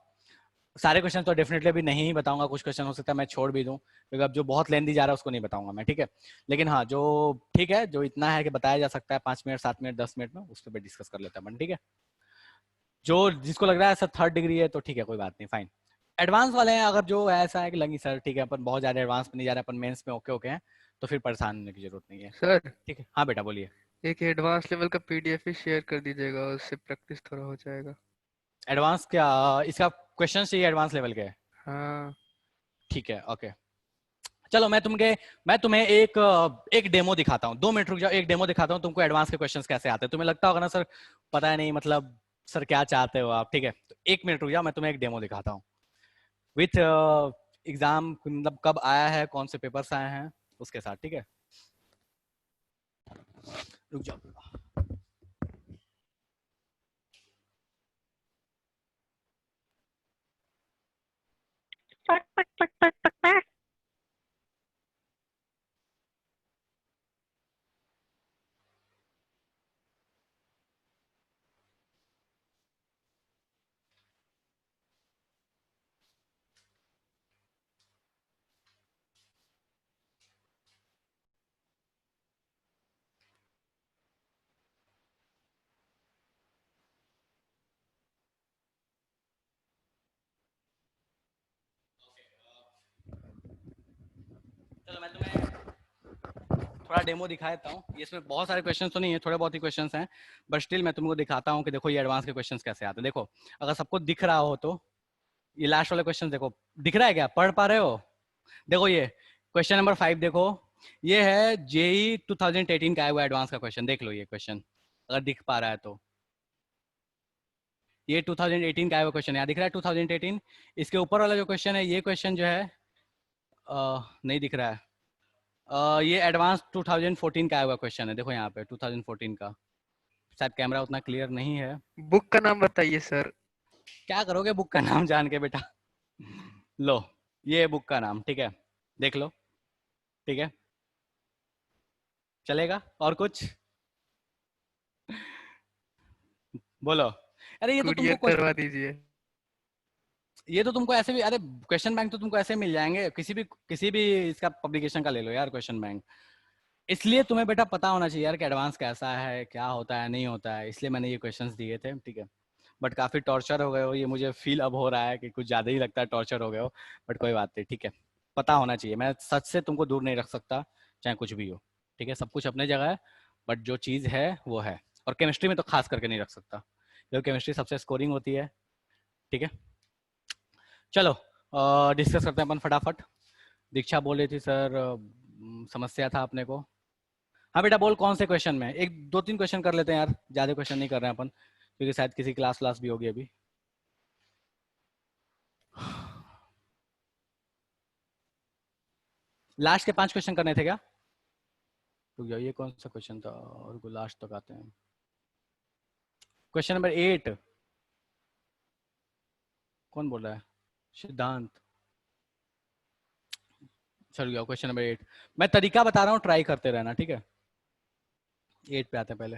सारे क्वेश्चन तो डेफिनेटली अभी नहीं बताऊंगा, कुछ क्वेश्चन हो सकता है मैं छोड़ भी दूं, क्योंकि अब जो बहुत लेंदी जा रहा है उसको नहीं बताऊंगा मैं, ठीक है। लेकिन हाँ जो ठीक है, जो इतना है कि बताया जा सकता है 5 मिनट 7 मिनट 10 मिनट में, उस पर डिस्कस कर लेते हैं अपन, ठीक है। जो जिसको लग रहा है सर 3rd डिग्री है तो ठीक है कोई बात नहीं, फाइन। एडवांस वाले हैं अगर जो ऐसा है कि लगी सर ठीक है अपन बहुत ज्यादा एडवांस में नहीं जा रहे, अपन मेंस में ओके ओके हैं, तो फिर परेशान होने की जरूरत नहीं है, सर ठीक है। हाँ बेटा बोलिए। एक एडवांस लेवल का पीडीएफ ही शेयर कर दीजिएगा, उससे प्रैक्टिस थोड़ा हो जाएगा। एडवांस क्या, इसका क्वेश्चन चाहिए एडवांस लेवल के? हाँ। ठीक है ओके। चलो मैं तुम्हें एक डेमो दिखाता हूँ, 2 मिनट रुक जाओ, एक डेमो दिखाता हूँ तुमको एडवांस के क्वेश्चंस कैसे आते हैं। तुम्हें लगता होगा ना सर पता है नहीं, मतलब सर क्या चाहते हो आप, ठीक है। तो 1 मिनट रुक जाओ, मैं तुम्हें एक डेमो दिखाता हूँ विथ एग्जाम, मतलब कब आया है, कौन से पेपर्स आए हैं उसके साथ, ठीक है। रुक जाओ। थोड़ा डेमो दिखा देता हूँ। ये इसमें बहुत सारे क्वेश्चंस तो नहीं है, थोड़े बहुत ही क्वेश्चंस हैं, बट स्टिल मैं तुमको दिखाता हूँ कि देखो ये एडवांस के क्वेश्चंस कैसे आते हैं। देखो अगर सबको दिख रहा हो तो ये लास्ट वाले क्वेश्चन देखो, दिख रहा है क्या, पढ़ पा रहे हो? देखो ये क्वेश्चन नंबर 5 देखो, ये है जेई 2018 का है वो एडवांस का क्वेश्चन, देख लो ये क्वेश्चन अगर दिख पा रहा है तो। ये 2018 का है वो क्वेश्चन, यहाँ दिख रहा है 2018। इसके ऊपर वाला जो क्वेश्चन है, ये क्वेश्चन जो है नहीं दिख रहा है, ये एडवांस 2014 का आया हुआ क्वेश्चन है, देखो यहाँ पे 2014 का। शायद कैमरा उतना क्लियर नहीं है। बुक का नाम बताइए सर। क्या करोगे बुक का नाम जान के बेटा? लो ये बुक का नाम, ठीक है, देख लो, ठीक है, चलेगा? और कुछ बोलो। अरे ये तो कुरियर तुमको करवा दीजिए। ये तो तुमको ऐसे भी, अरे क्वेश्चन बैंक तो तुमको ऐसे मिल जाएंगे, किसी भी इसका पब्लिकेशन का ले लो यार क्वेश्चन बैंक। इसलिए तुम्हें बेटा पता होना चाहिए यार कि एडवांस कैसा है, क्या होता है, नहीं होता है, इसलिए मैंने ये क्वेश्चंस दिए थे, ठीक है। बट काफी टॉर्चर हो गए हो, ये मुझे फील अब हो रहा है कि कुछ ज्यादा ही लगता है टॉर्चर हो गए हो, बट कोई बात नहीं, ठीक है। पता होना चाहिए, मैं सच से तुमको दूर नहीं रख सकता, चाहे कुछ भी हो, ठीक है। सब कुछ अपने जगह है, बट जो चीज है वो है। और केमिस्ट्री में तो खास करके नहीं रख सकता, क्योंकि केमिस्ट्री सबसे स्कोरिंग होती है, ठीक है। चलो डिस्कस करते हैं अपन फटाफट। दीक्षा बोल रही थी सर समस्या था अपने को। हाँ बेटा बोल, कौन से क्वेश्चन में? एक 2-3 क्वेश्चन कर लेते हैं यार, ज्यादा क्वेश्चन नहीं कर रहे हैं अपन, क्योंकि शायद किसी क्लास भी होगी अभी। लास्ट के 5 क्वेश्चन करने थे क्या? तो ये कौन सा क्वेश्चन था, और लास्ट तक आते हैं। क्वेश्चन नंबर 8 कौन बोल रहा है? सिद्धांत। चल गया क्वेश्चन नंबर 8। मैं तरीका बता रहा हूँ, ट्राई करते रहना, ठीक है। 8 पे आते हैं पहले।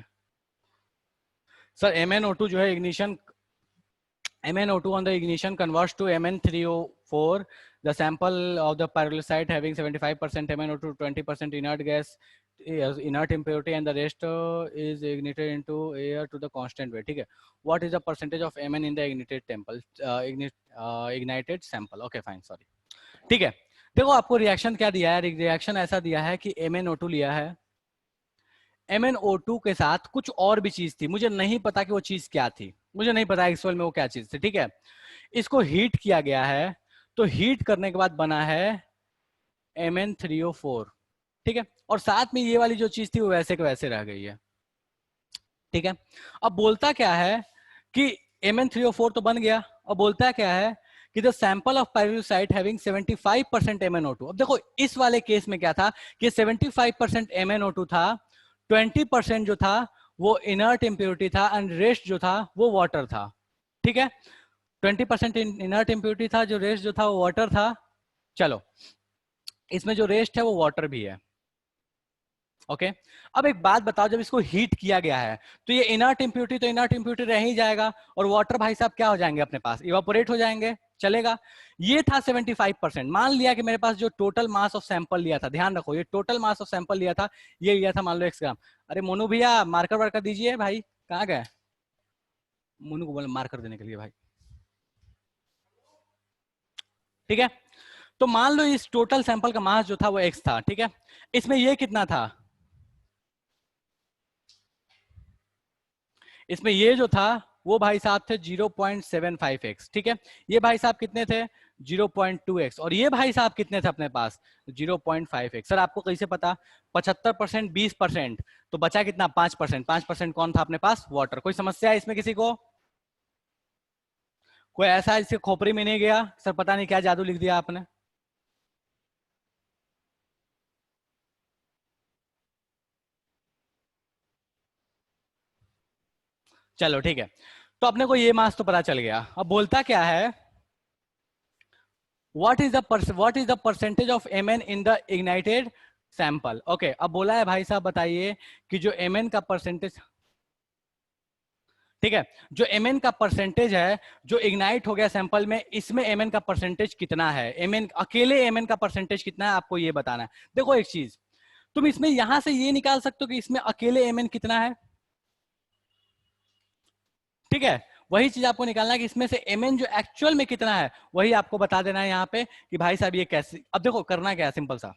सर MnO2 जो है ignition, MnO2 on the ignition converts to Mn3O4. The sample of the pyrolusite having 75% MnO2, 20% inert gas, inert impurity, and the rest is ignited into air to the constant weight. ठीक है. What is the percentage of Mn in the ignited ignited sample? Okay, fine, sorry. ठीक है. देखो आपको reaction क्या दिया है, reaction ऐसा दिया है कि MnO2 लिया है, MnO2 के साथ कुछ और भी चीज थी, मुझे नहीं पता कि वो चीज क्या थी, मुझे नहीं पता एक्चुअल में वो क्या चीज थी, ठीक है। इसको हीट किया गया है, तो हीट करने के बाद बना है Mn3O4, ठीक है। और साथ में ये वाली जो चीज थी वो वैसे के वैसे रह गई है, ठीक है। अब बोलता क्या है कि Mn3O4 तो बन गया, और बोलता क्या है कि the sample of pyrolusite having 75% MnO2। अब देखो इस वाले केस में क्या था कि 75% MnO2 था, 20% जो था वो इनर्ट इम्प्योरिटी था, एंड रेस्ट जो था वो वाटर था, ठीक है। 20% इनर्ट इम्प्योरिटी था, जो रेस्ट जो था वो वाटर था। चलो इसमें जो रेस्ट है वो वाटर भी है, ओके। अब एक बात बताओ, जब इसको हीट किया गया है तो ये इनर्ट इम्प्योरिटी तो इनर्ट इम्प्योरिटी रह ही जाएगा, और वाटर भाई साहब क्या हो जाएंगे अपने पास, इवापोरेट हो जाएंगे, चलेगा। ये था 75%। मान लिया कि मेरे पास जो टोटल मास ऑफ सैंपल लिया था, ध्यान रखो ये टोटल मास ऑफ सैंपल लिया था, ये लिया था मान लो x ग्राम। अरे मोनू भैया मार्कर वार्कर दीजिए भाई, कहाँ गए? मोनू को बोला मार्कर देने के लिए भाई, ठीक है। तो मान लो इस टोटल सैंपल का मास जो था वो x था, ठीक है। इसमें ये कितना था, इसमें ये जो था वो भाई साहब थे 0.75x, ठीक है। ये भाई साहब कितने थे, 0.2x, और ये भाई साहब कितने थे अपने पास, 0.5x। सर आपको कैसे पता? 75% 20%, तो बचा कितना, 5%। 5% कौन था अपने पास, वाटर। कोई समस्या है इसमें किसी को? कोई ऐसा इसके खोपड़ी में नहीं गया, सर पता नहीं क्या जादू लिख दिया आपने? चलो ठीक है, तो अपने को ये मास तो पता चल गया। अब बोलता क्या है, what is the percentage of Mn in the ignited sample? Okay अब बोला है भाई साहब बताइए कि जो Mn का परसेंटेज, ठीक है, जो Mn का परसेंटेज है जो इग्नाइट हो गया सैंपल में, इसमें Mn का परसेंटेज कितना है, Mn अकेले Mn का परसेंटेज कितना है, आपको ये बताना है। देखो एक चीज, तुम इसमें यहां से ये निकाल सकते हो कि इसमें अकेले Mn कितना है, ठीक है। वही चीज आपको निकालना है कि इसमें से Mn जो एक्चुअल में कितना है, वही आपको बता देना है यहाँ पे कि भाई साहब ये कैसे। अब देखो करना क्या है, सिंपल सा,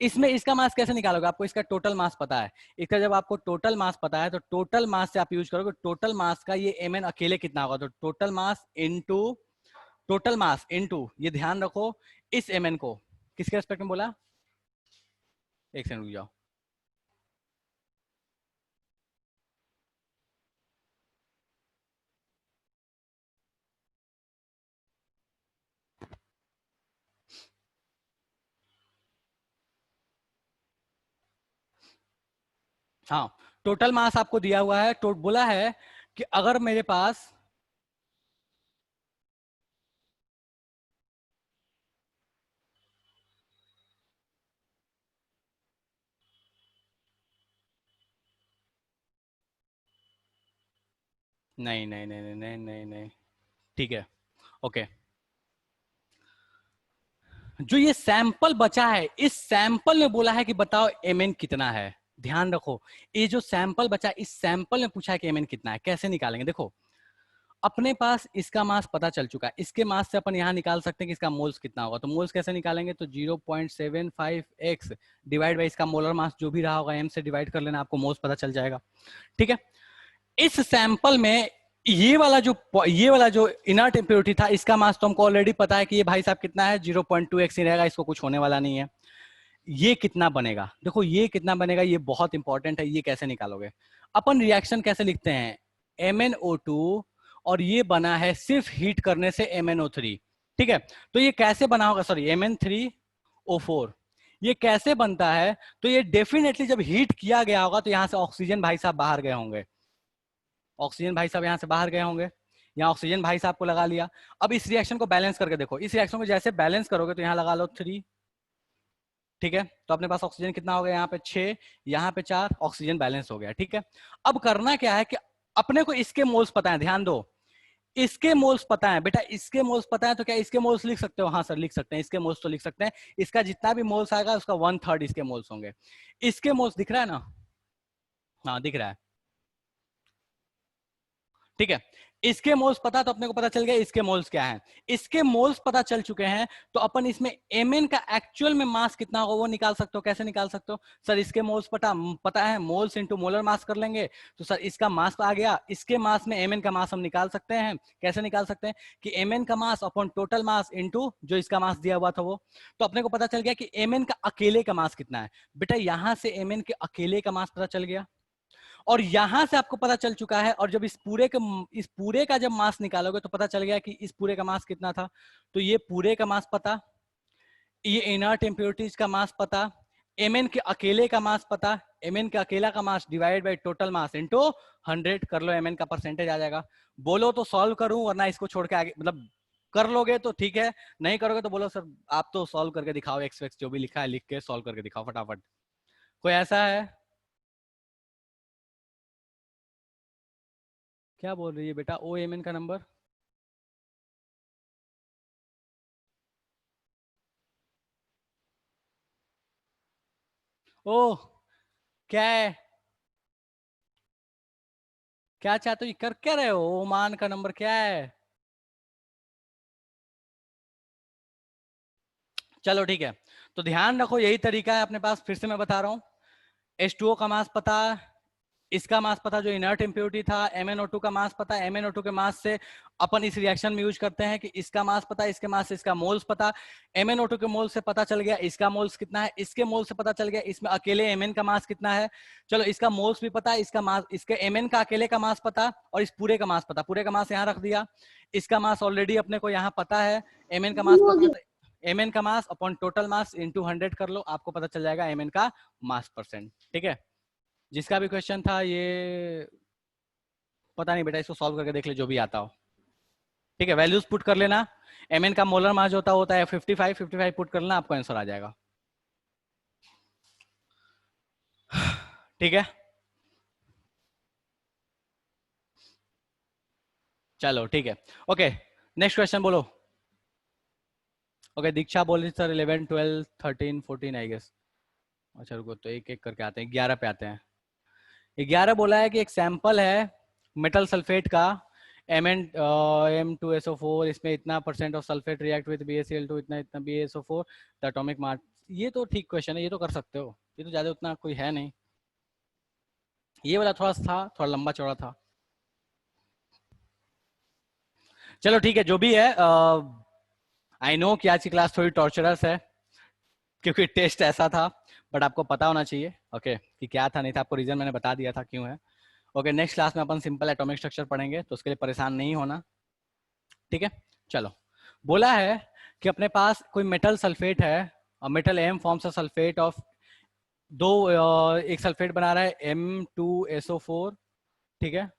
इसमें इसका मास कैसे निकालोगे? आपको इसका टोटल मास पता है। इसका जब आपको टोटल मास पता है तो टोटल मास से आप यूज करोगे टोटल मास का ये mn अकेले कितना होगा, तो टोटल मास इनटू ये ध्यान रखो इस mn को किसके रेस्पेक्ट में बोला, एक सेकंड रुक जाओ। हाँ, टोटल मास आपको दिया हुआ है, तो बोला है कि अगर मेरे पास नहीं नहीं नहीं नहीं नहीं नहीं नहीं ठीक है, ओके। जो ये सैंपल बचा है, इस सैंपल में बोला है कि बताओ mn कितना है। ध्यान रखो, ये जो सैंपल बचा है, इस सैंपल में पूछा है कि mn कितना है। कैसे निकालेंगे? देखो, अपने पास इसका मास पता चल चुका है, इसके मास से अपन यहां निकाल सकते हैं कि इसका मोल्स कितना होगा। तो मोल्स कैसे निकालेंगे? तो 0.75x डिवाइड बाई इसका मोलर मास जो भी रहा होगा m से डिवाइड कर लेना, आपको मोल्स पता चल जाएगा। ठीक है, इस सैंपल में ये वाला जो इनर्ट इम्प्योरिटी था, इसका मास तो हमको ऑलरेडी पता है कि ये भाई साहब कितना है, 0.2x ही रहेगा, इसको कुछ होने वाला नहीं है। ये कितना बनेगा? देखो ये कितना बनेगा, ये बहुत इंपॉर्टेंट है। ये कैसे निकालोगे? अपन रिएक्शन कैसे लिखते हैं, MnO2 और ये बना है सिर्फ हीट करने से MnO3। ठीक है, तो ये कैसे बना होगा, सॉरी Mn3O4, ये कैसे बनता है? तो ये डेफिनेटली जब हीट किया गया होगा तो यहां से ऑक्सीजन भाई साहब बाहर गए होंगे, ऑक्सीजन भाई साहब यहां से बाहर गए होंगे, यहाँ ऑक्सीजन भाई साहब को लगा लिया। अब इस रिएक्शन को बैलेंस करके देखो, इस रिएक्शन को जैसे बैलेंस करोगे तो यहाँ लगा लो 3। ठीक है, तो अपने पास ऑक्सीजन कितना हो गया, यहाँ पे 6, यहाँ पे 4, ऑक्सीजन बैलेंस हो गया। ठीक है, अब करना क्या है कि अपने को इसके मोल्स पता है, ध्यान दो, इसके मोल्स पता है बेटा, इसके मोल्स पता है। तो क्या इसके मोल्स लिख सकते हो? हाँ सर लिख सकते हैं, इसके मोल्स तो लिख सकते हैं। इसका जितना भी मोल्स आएगा उसका 1/3 इसके मोल्स होंगे। इसके मोल्स दिख रहा है ना? हाँ दिख रहा है। ठीक है, इसके मोल्स पता, तो अपने को पता चल गया इसके मोल्स क्या हैं। इसके मोल्स पता चल चुके हैं, तो अपन इसमें Mn का एक्चुअल में मास कितना होगा वो निकाल सकते हो। कैसे निकाल सकते हो? सर इसके मोल्स पता है, मोल्स इनटू मोलर मास कर लेंगे, तो सर इसका मास आ गया, इसके मास में Mn का मास हम निकाल सकते हैं। कैसे निकाल सकते हैं? कि Mn का mass upon total mass into जो इसका मास दिया हुआ था वो। तो अपने को पता चल गया कि Mn का अकेले का मास कितना है। बेटा यहां से Mn के अकेले का मास पता चल गया, और यहां से आपको पता चल चुका है। और जब इस पूरे का जब मास निकालोगे तो पता चल गया कि इस पूरे का मास कितना था। तो ये पूरे का मास पता, ये इनर्ट इम्प्योरिटीज का मास पता, Mn के अकेले का मास पता, Mn के अकेला का mass divide by total mass into 100 कर लो, Mn का परसेंटेज आ जाएगा। बोलो तो सॉल्व करूं, वरना इसको छोड़ के आगे, मतलब कर लोगे तो ठीक है, नहीं करोगे तो बोलो सर आप तो सॉल्व करके दिखाओ, एक्स जो भी लिखा है लिख के सॉल्व करके दिखाओ फटाफट। कोई ऐसा है? क्या बोल रही है बेटा? OMN का नंबर ओह क्या है, क्या चाहते हो, ये कर क्या रहे हो? ओमान का नंबर क्या है? चलो ठीक है, तो ध्यान रखो यही तरीका है अपने पास। फिर से मैं बता रहा हूँ, H2O का मास पता, इसका मास पता जो इनर्ट इम्प्योरिटी था, MnO2 का मास पता, MnO2 के मास से अपन इस रिएक्शन में यूज करते हैं कि इसका मास पता, इसके मास से इसका मोल्स पता, MnO2 के मोल से पता चल गया इसका मोल्स कितना है, इसके मोल से पता चल गया इसमें अकेले Mn का मास कितना है। चलो इसका मोल्स भी पता, इसका मास, इसके Mn का अकेले का मास पता, और इस पूरे का मास पता, पूरे का मास यहाँ रख दिया। इसका मास ऑलरेडी अपने को यहाँ पता है, Mn का मास पता है, Mn का mass upon total mass into 100 कर लो, आपको पता चल जाएगा Mn का मास परसेंट। ठीक है, जिसका भी क्वेश्चन था ये पता नहीं बेटा, इसको सॉल्व करके देख ले जो भी आता हो। ठीक है, वैल्यूज पुट कर लेना, Mn का मोलर मास जो होता है 55 पुट कर लेना, आपको आंसर आ जाएगा। ठीक है, चलो ठीक है, ओके नेक्स्ट क्वेश्चन बोलो। ओके दीक्षा बोल रही सर 11 12 13 14 आई गेस। अच्छा रुको, तो एक एक करके आते हैं, 11 पे आते हैं। 11 बोला है कि एक सैंपल है मेटल सल्फेट का, M2SO4, इसमें इतना % of sulphate react with BaCl2, इतना इतना BaSO4, द एटॉमिक मास ये तो ठीक क्वेश्चन है, ये तो कर सकते हो, ये तो ज्यादा उतना कोई है नहीं। ये वाला थोड़ा सा था, थोड़ा लंबा चौड़ा था। चलो ठीक है, जो भी है। आई नो कि आज की क्लास थोड़ी टॉर्चरस है क्योंकि टेस्ट ऐसा था, बट आपको पता होना चाहिए ओके कि क्या था, नहीं था। आपको रीजन मैंने बता दिया था क्यों है। ओके, नेक्स्ट क्लास में अपन सिंपल एटॉमिक स्ट्रक्चर पढ़ेंगे, तो उसके लिए परेशान नहीं होना, ठीक है। चलो, बोला है कि अपने पास कोई मेटल सल्फेट है और metal M forms a sulphate of दो, एक सल्फेट बना रहा है M2SO4, ठीक है।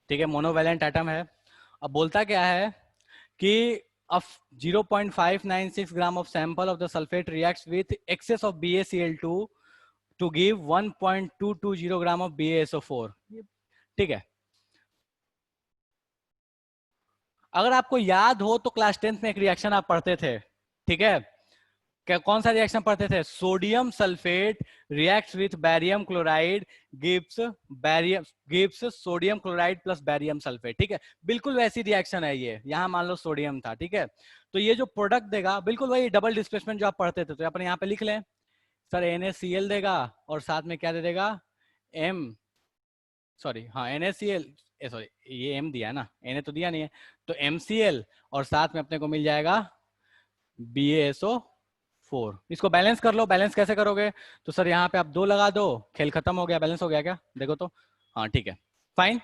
ठीक है, मोनोवैलेंट एटम है। अब बोलता क्या है कि of 0.596 gram of sample of the sulfate reacts with excess of BaCl2 to give 1.220 gram of BaSO4, ठीक है। अगर आपको याद हो तो क्लास 10th में एक रिएक्शन आप पढ़ते थे, ठीक है। क्या, कौन सा रिएक्शन पढ़ते थे? Sodium sulphate reacts with barium chloride gives sodium chloride plus barium sulphate, ठीक है। बिल्कुल वैसी रिएक्शन है ये, यहां मान लो सोडियम था, ठीक है। तो ये जो प्रोडक्ट देगा बिल्कुल वही डबल डिस्प्लेसमेंट जो आप पढ़ते थे, तो अपन यहाँ पे लिख लें सर, NaCl देगा और साथ में क्या दे देगा, M, सॉरी हाँ NaCl, सॉरी ये M दिया है ना, Na तो दिया नहीं है, तो MCl और साथ में अपने को मिल जाएगा BaSO4। इसको बैलेंस कर लो। बैलेंस कैसे करोगे? तो सर यहाँ पे आप 2 लगा दो, खेल खत्म हो गया, बैलेंस हो गया क्या? देखो तो, हाँ ठीक है, फाइन।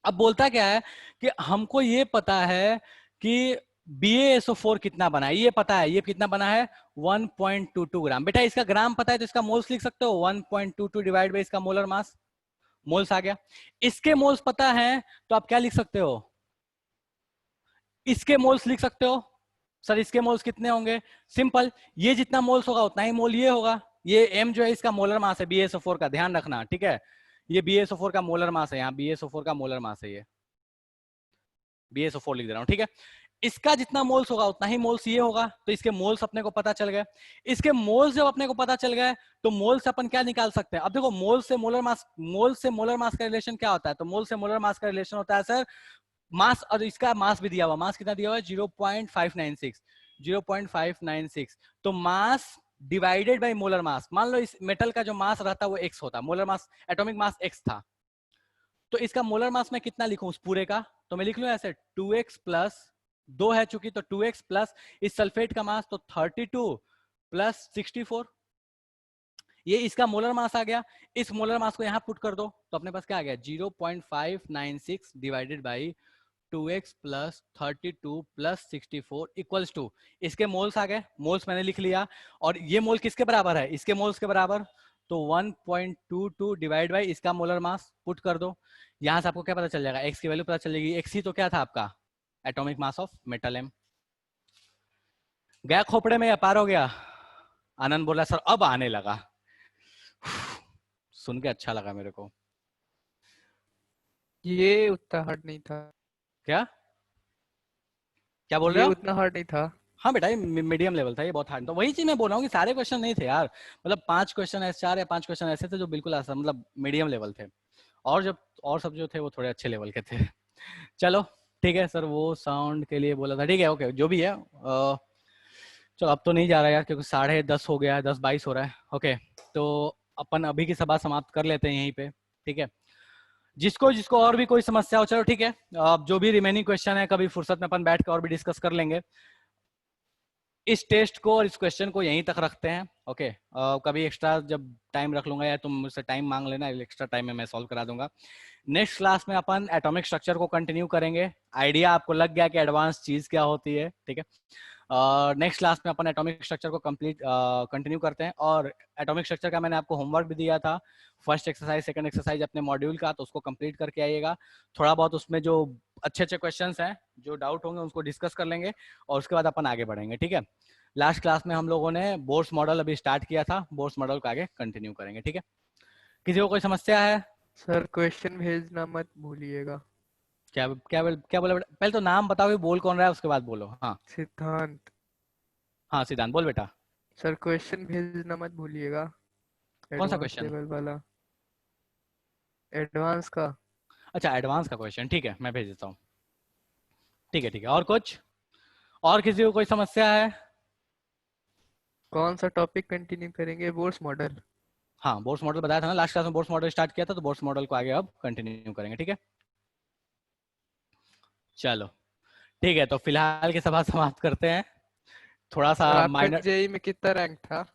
अब बोलता क्या है कि हमको ये पता है कि BaSO4 कितना बना है, ये पता है, ये कितना बना है 1.22 ग्राम। बेटा इसका ग्राम पता है तो इसका मोल्स लिख सकते हो, 1.22 डिवाइड बाई इसका मोलर मास, मोल्स आ गया। इसके मोल्स पता है तो आप क्या लिख सकते हो, इसके मोल्स लिख सकते हो। सर इसके मोल्स कितने होंगे? सिंपल, ये जितना मोल्स होगा उतना ही मोल ये होगा। ये M जो है इसका मोलर मास है BaSO4 का, ध्यान रखना, ठीक है। ये BaSO4 का मोलर मास है, यहाँ BaSO4 का मोलर मास है, ये BaSO4 लिख दे रहा हूँ, ठीक है। इसका जितना मोल्स होगा उतना ही मोल्स ये होगा, तो इसके मोल्स अपने को पता चल गए। इसके मोल्स जब अपने को पता चल गए तो मोल से अपन क्या निकाल सकते हैं? अब देखो, मोल से मोलर मास का रिलेशन क्या होता है? तो मोल से मोलर मास का रिलेशन होता है सर मास, और इसका मास भी दिया हुआ, मास कितना दिया हुआ है 0.596, 0.596। तो मास डिवाइडेड बाय मोलर मास, मान लो इस मेटल का जो मास रहता है वो x होता, molar mass, atomic mass x था, तो इसका मोलर मास मैं कितना लिखूं उस पूरे का? तो मैं लिख लूं ऐसे 2x प्लस 2 है चूंकि, तो 2x प्लस इस सल्फेट का मास तो 32 प्लस 64, ये इसका मोलर मास आ गया। इस मोलर मास को यहां पुट कर दो तो अपने पास क्या आ गया 0.596 divided by 2x plus 32 plus 64 equals to, इसके मोल्स आ गए, मोल्स मैंने लिख लिया। और ये मोल किसके बराबर है? इसके मोल्स के बराबर, तो 1.22 डिवाइड बाई इसका मोलर मास पुट कर दो। यहां से आपको क्या पता चल जाएगा, x की वैल्यू पता चलेगी। x ही तो क्या था आपका, atomic mass of metal M। गया खोपड़े में या पार हो गया? आनंद बोला सर अब आने लगा। सुन के अच्छा लगा मेरे को। ये उतना हार्ड नहीं था। क्या क्या बोल रहे ये हो? उतना हार्ड नहीं था। हाँ बेटा, ये मीडियम लेवल था, ये बहुत हार्ड था। वही चीज मैं बोल रहा हूँ कि सारे क्वेश्चन नहीं थे यार, मतलब 5 क्वेश्चन ऐसे, 4 या 5 क्वेश्चन ऐसे थे जो बिल्कुल आसान, मतलब मीडियम लेवल थे। और सब जो थे वो थोड़े अच्छे लेवल के थे। चलो ठीक है सर, वो साउंड के लिए बोला था, ठीक है ओके, जो भी है। चलो अब तो नहीं जा रहा यार, क्योंकि 10:30 हो गया है, 10:22 हो रहा है। ओके, तो अपन अभी की सभा समाप्त कर लेते हैं यहीं पे, ठीक है। जिसको जिसको और भी कोई समस्या हो, चलो ठीक है, अब जो भी रिमेनिंग क्वेश्चन है कभी फुर्सत में अपन बैठ के और भी डिस्कस कर लेंगे। इस टेस्ट को और इस क्वेश्चन को यहीं तक रखते हैं, ओके। कभी एक्स्ट्रा जब टाइम रख लूंगा या तुम मुझसे टाइम मांग लेना, एक्स्ट्रा टाइम में मैं सॉल्व करा दूंगा। नेक्स्ट क्लास में अपन एटॉमिक स्ट्रक्चर को कंटिन्यू करेंगे। आइडिया आपको लग गया कि एडवांस चीज क्या होती है, ठीक है। नेक्स्ट क्लास में अपन एटॉमिक स्ट्रक्चर को कंटिन्यू करते हैं। और एटॉमिक स्ट्रक्चर का मैंने आपको होमवर्क भी दिया था, फर्स्ट एक्सरसाइज सेकंड एक्सरसाइज अपने मॉड्यूल का, तो उसको कंप्लीट करके आइएगा। थोड़ा बहुत उसमें जो अच्छे अच्छे क्वेश्चंस हैं, जो डाउट होंगे उसको डिस्कस कर लेंगे और उसके बाद अपन आगे बढ़ेंगे, ठीक है। लास्ट क्लास में हम लोगों ने बोर्स मॉडल अभी स्टार्ट किया था, बोर्स मॉडल को आगे कंटिन्यू करेंगे, ठीक है। किसी को कोई समस्या है? सर क्वेश्चन भेजना मत भूलिएगा। क्या बोला बेटा? पहले तो नाम बताओ कि बोल कौन रहा है, उसके बाद बोलो। हाँ सिद्धांत। हाँ सिद्धांत बोल बेटा। सर क्वेश्चन भेजना मत भूलिएगा। कौन सा एडवांस क्वेश्चन? लेवल वाला, एडवांस का। अच्छा एडवांस का क्वेश्चन, ठीक है मैं भेज देता हूँ। ठीक है ठीक है, और कुछ, और किसी को कोई समस्या है? कौन सा टॉपिक कंटिन्यू करेंगे? Bohr's model. हाँ बोर्स मॉडल बताया था ना, लास्ट क्लास में बोर्स मॉडल स्टार्ट किया था, तो बोर्स मॉडल को आगे अब कंटिन्यू करेंगे, ठीक है। चलो ठीक है, तो फिलहाल की सभा समाप्त करते हैं। थोड़ा सा और आपका माइनर, जेई में कितना रैंक था?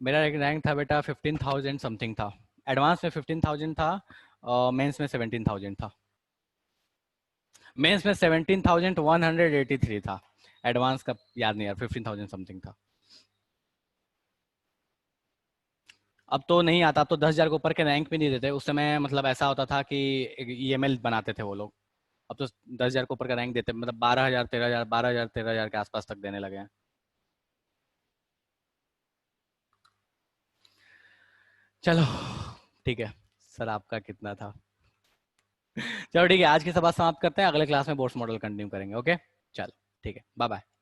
मेरा रैंक था बेटा 15,000 समथिंग था। एडवांस में 15,000 था, मेंस में 17,000 था। मेंस में 17,183 था, एडवांस का याद नहीं यार, 15,000 समथिंग था। अब तो नहीं आता, अब तो 10,000 के ऊपर के रैंक भी नहीं देते। उस समय मतलब ऐसा होता था कि ईएमएल बनाते थे वो लोग। अब तो 10,000 के ऊपर का रैंक देते, मतलब 12,000 13,000 12,000 13,000 के आसपास तक देने लगे हैं। चलो ठीक है, सर आपका कितना था? चलो ठीक है, आज की सभा समाप्त करते हैं, अगले क्लास में बोर्ड्स मॉडल कंटिन्यू करेंगे। ओके चलो ठीक है, बाय बाय।